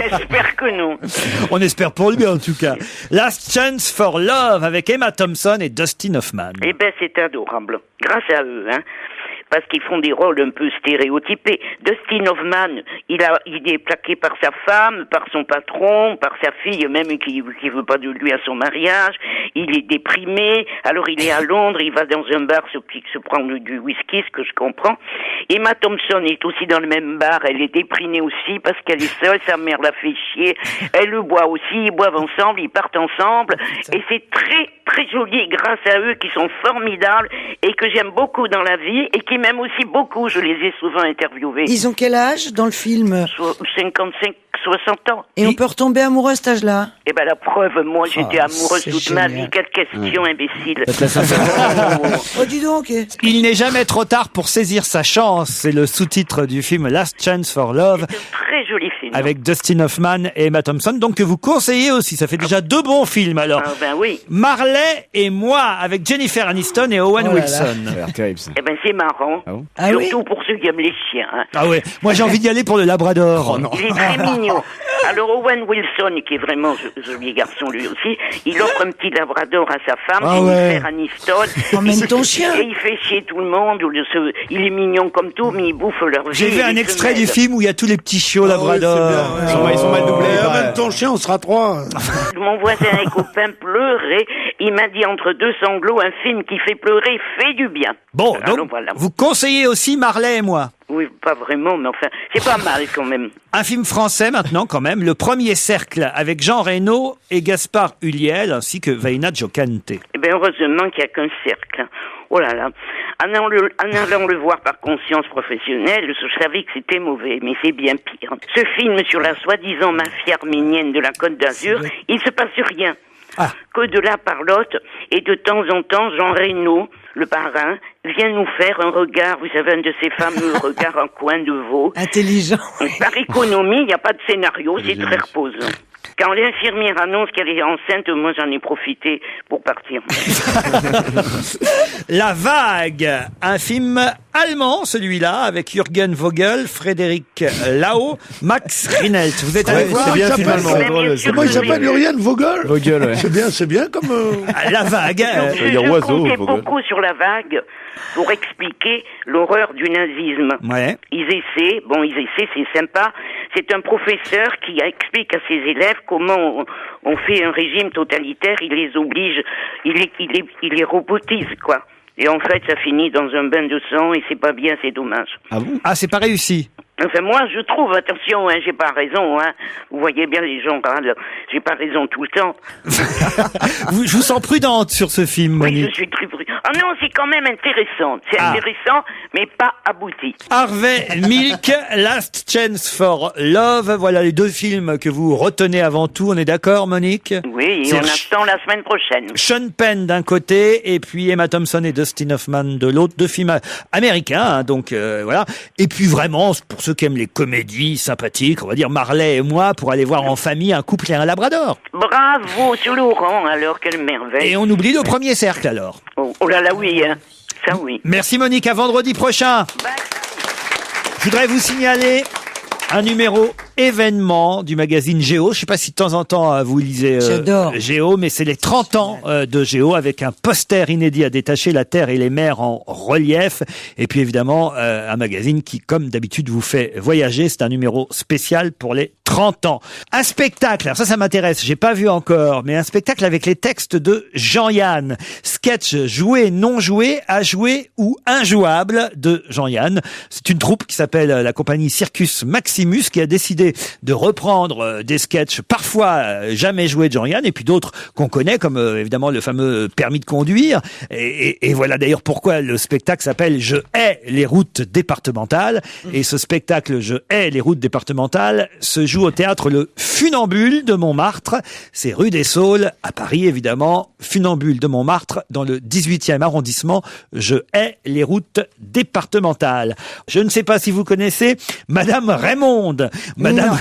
J'espère que non. On espère pour lui en tout cas. Last Chance for Love avec Emma Thompson et Dustin Hoffman. Eh ben, c'est adorable. Grâce à eux, hein. Parce qu'ils font des rôles un peu stéréotypés. Dustin Hoffman, il est plaqué par sa femme, par son patron, par sa fille même qui veut pas de lui à son mariage. Il est déprimé. Alors il est à Londres, il va dans un bar se prendre du whisky, ce que je comprends. Emma Thompson est aussi dans le même bar. Elle est déprimée aussi parce qu'elle est seule. Sa mère la fait chier. Elle le boit aussi. Ils boivent ensemble. Ils partent ensemble. Et c'est très très joli grâce à eux qui sont formidables et que j'aime beaucoup dans la vie et qui m'aiment aussi beaucoup, je les ai souvent interviewés. Ils ont quel âge dans le film? 55, 60 ans. Et on peut retomber amoureux à cet âge-là? Eh ben la preuve, moi j'étais amoureuse toute ma vie. Quelle question imbécile. Oh, dis donc. Il n'est jamais trop tard pour saisir sa chance. C'est le sous-titre du film Last Chance for Love. C'est un très joli film. Avec Dustin Hoffman et Emma Thompson, donc que vous conseillez aussi. Ça fait déjà 2 bons films alors. Ah ben oui. Marley et moi avec Jennifer Aniston et Owen Wilson. Eh ben c'est marrant. Ah Surtout pour ceux qui aiment les chiens. Hein. Ah ouais. Moi j'ai envie d'y aller pour le Labrador. Il est très mignon. Alors Owen Wilson, qui est vraiment joli garçon lui aussi, il offre un petit labrador à sa femme, Jennifer Aniston. Emmène ton chien. Et il fait chier tout le monde. Il est mignon comme tout, mais il bouffe leur vie. J'ai vu un extrait du film où il y a tous les petits chiots labrador. Ils sont mal doublés. Même ton chien, on sera 3. Mon voisin et copain pleurait. Il m'a dit entre deux sanglots, un film qui fait pleurer fait du bien. Bon, alors, donc, voilà. vous conseillez aussi Marley et moi. Oui, pas vraiment, mais enfin, c'est pas mal quand même. Un film français maintenant quand même, Le Premier Cercle, avec Jean Reno et Gaspard Ulliel, ainsi que Vaina Giocante. Eh bien, heureusement qu'il n'y a qu'un cercle. Oh là là. En allant le voir par conscience professionnelle, je savais que c'était mauvais, mais c'est bien pire. Ce film sur la soi-disant mafia arménienne de la Côte d'Azur, il se passe rien. Que de la parlotte, et de temps en temps, Jean Reno, le parrain, vient nous faire un regard, vous savez, un de ces fameux regards en coin de veau. Intelligent. Par économie, il n'y a pas de scénario, c'est très reposant. Quand l'infirmière annonce qu'elle est enceinte, moi j'en ai profité pour partir. La Vague, un film allemand, celui-là, avec Jürgen Vogel, Frédéric Lau, Max Rinelt. Vous êtes allé voir? C'est bien un film allemand. Comment il s'appelle, Jürgen Vogel? Vogel, ouais. C'est bien comme... La Vague. Je comptais beaucoup sur La Vague pour expliquer l'horreur du nazisme. Ouais. Ils essaient, c'est sympa. C'est un professeur qui explique à ses élèves comment on fait un régime totalitaire, il les oblige, il les robotise, quoi. Et en fait, ça finit dans un bain de sang et c'est pas bien, c'est dommage. Ah bon? Ah, c'est pas réussi. Enfin, moi, je trouve, attention, hein, j'ai pas raison, hein. Vous voyez bien les gens, j'ai pas raison tout le temps. Je vous sens prudente sur ce film, Monique. Oui, je suis très prudente. Ah non, c'est quand même intéressant. C'est intéressant, mais pas abouti. Harvey Milk, Last Chance for Love. Voilà les deux films que vous retenez avant tout. On est d'accord, Monique? Oui, et on attend la semaine prochaine. Sean Penn d'un côté, et puis Emma Thompson et Dustin Hoffman de l'autre. Deux films américains, hein, donc voilà. Et puis vraiment, pour ceux qui aiment les comédies sympathiques, on va dire Marley et moi, pour aller voir en famille un couple et un labrador. Bravo, sur Laurent, alors, quelle merveille. Et on oublie Le Premier Cercle, alors. Oh là là, oui, hein. Ça oui. Merci Monique, à vendredi prochain. Bye. Je voudrais vous signaler un numéro événement du magazine Géo. Je sais pas si de temps en temps vous lisez Géo, mais c'est les 30 ans de Géo avec un poster inédit à détacher, la terre et les mers en relief. Et puis évidemment, un magazine qui, comme d'habitude, vous fait voyager. C'est un numéro spécial pour les 30 ans. Un spectacle, alors ça m'intéresse, j'ai pas vu encore, mais un spectacle avec les textes de Jean-Yann. Sketch joué, non joué, à jouer ou injouable de Jean-Yann. C'est une troupe qui s'appelle la compagnie Circus Maximus qui a décidé de reprendre des sketchs parfois jamais joués de Jean-Yann et puis d'autres qu'on connaît comme évidemment le fameux permis de conduire. Et voilà d'ailleurs pourquoi le spectacle s'appelle Je hais les routes départementales. Et ce spectacle Je hais les routes départementales se joue au théâtre Le Funambule de Montmartre. C'est rue des Saules, à Paris évidemment. Funambule de Montmartre, dans le 18e arrondissement. Je hais les routes départementales. Je ne sais pas si vous connaissez Madame Raymonde. Madame,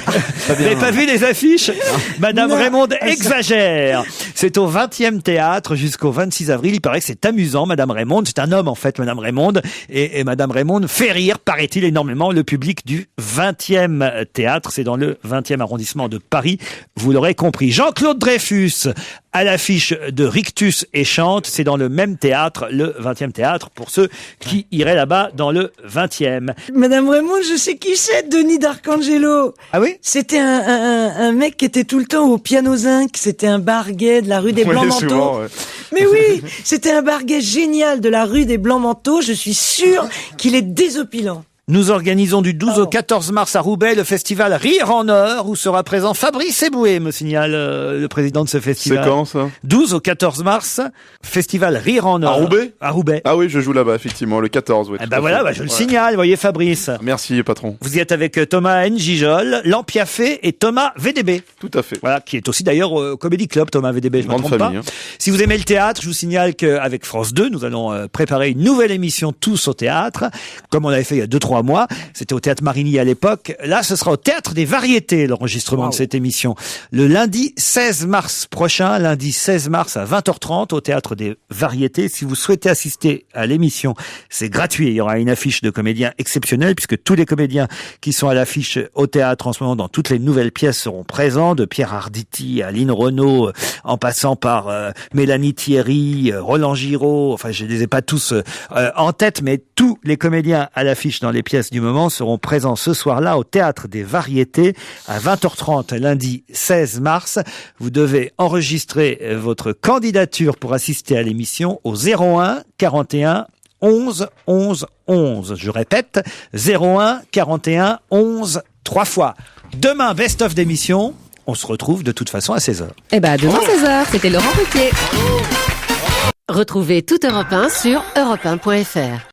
vous n'avez pas vu les affiches? Madame Raymonde exagère. C'est au 20e théâtre jusqu'au 26 avril. Il paraît que c'est amusant, Madame Raymonde. C'est un homme, en fait, Madame Raymonde. Et Madame Raymonde fait rire, paraît-il, énormément le public du 20e théâtre. C'est dans le 20e arrondissement de Paris. Vous l'aurez compris. Jean-Claude Dreyfus, à l'affiche de Rictus et Chante. C'est dans le même théâtre, le 20e théâtre, pour ceux qui iraient là-bas dans le 20e. Madame Raymond, je sais qui c'est, Denis d'Arcangelo. Ah oui? C'était un mec qui était tout le temps au piano zinc. C'était un bar gay de la rue des Blancs-Manteaux. Souvent, ouais. Mais oui, c'était un bar gay génial de la rue des Blancs-Manteaux. Je suis sûr qu'il est désopilant. Nous organisons du 12 au 14 mars à Roubaix le festival Rire en Or où sera présent Fabrice Eboué, me signale le président de ce festival. C'est quand ça? 12 au 14 mars, festival Rire en Or. À Roubaix? À Roubaix. Ah oui, je joue là-bas, effectivement, le 14. Ouais, ben voilà, je le signale, voyez Fabrice. Merci patron. Vous y êtes avec Thomas Njijol, Lampiafé et Thomas VDB. Tout à fait. Voilà, qui est aussi d'ailleurs au Comedy Club, Thomas VDB, je ne me trompe famille, pas. Si vous aimez le théâtre, je vous signale qu'avec France 2, nous allons préparer une nouvelle émission Tous au théâtre, comme on avait fait il y a 2-3 3 mois. C'était au Théâtre Marigny à l'époque. Là, ce sera au Théâtre des Variétés, l'enregistrement de cette émission. Le lundi 16 mars prochain, lundi 16 mars à 20h30 au Théâtre des Variétés. Si vous souhaitez assister à l'émission, c'est gratuit. Il y aura une affiche de comédiens exceptionnels puisque tous les comédiens qui sont à l'affiche au théâtre en ce moment dans toutes les nouvelles pièces seront présents, de Pierre Arditi à Lynn Renaud, en passant par Mélanie Thierry, Roland Giraud. Enfin, je les ai pas tous en tête, mais tous les comédiens à l'affiche dans les pièces du moment seront présents ce soir-là au Théâtre des Variétés à 20h30 lundi 16 mars. Vous devez enregistrer votre candidature pour assister à l'émission au 01 41 11 11 11. Je répète, 01 41 11 3 fois. Demain, best-of d'émission. On se retrouve de toute façon à 16h. Eh ben, demain 16h, c'était Laurent Ruquier. Retrouvez toute Europe 1 sur europe1.fr.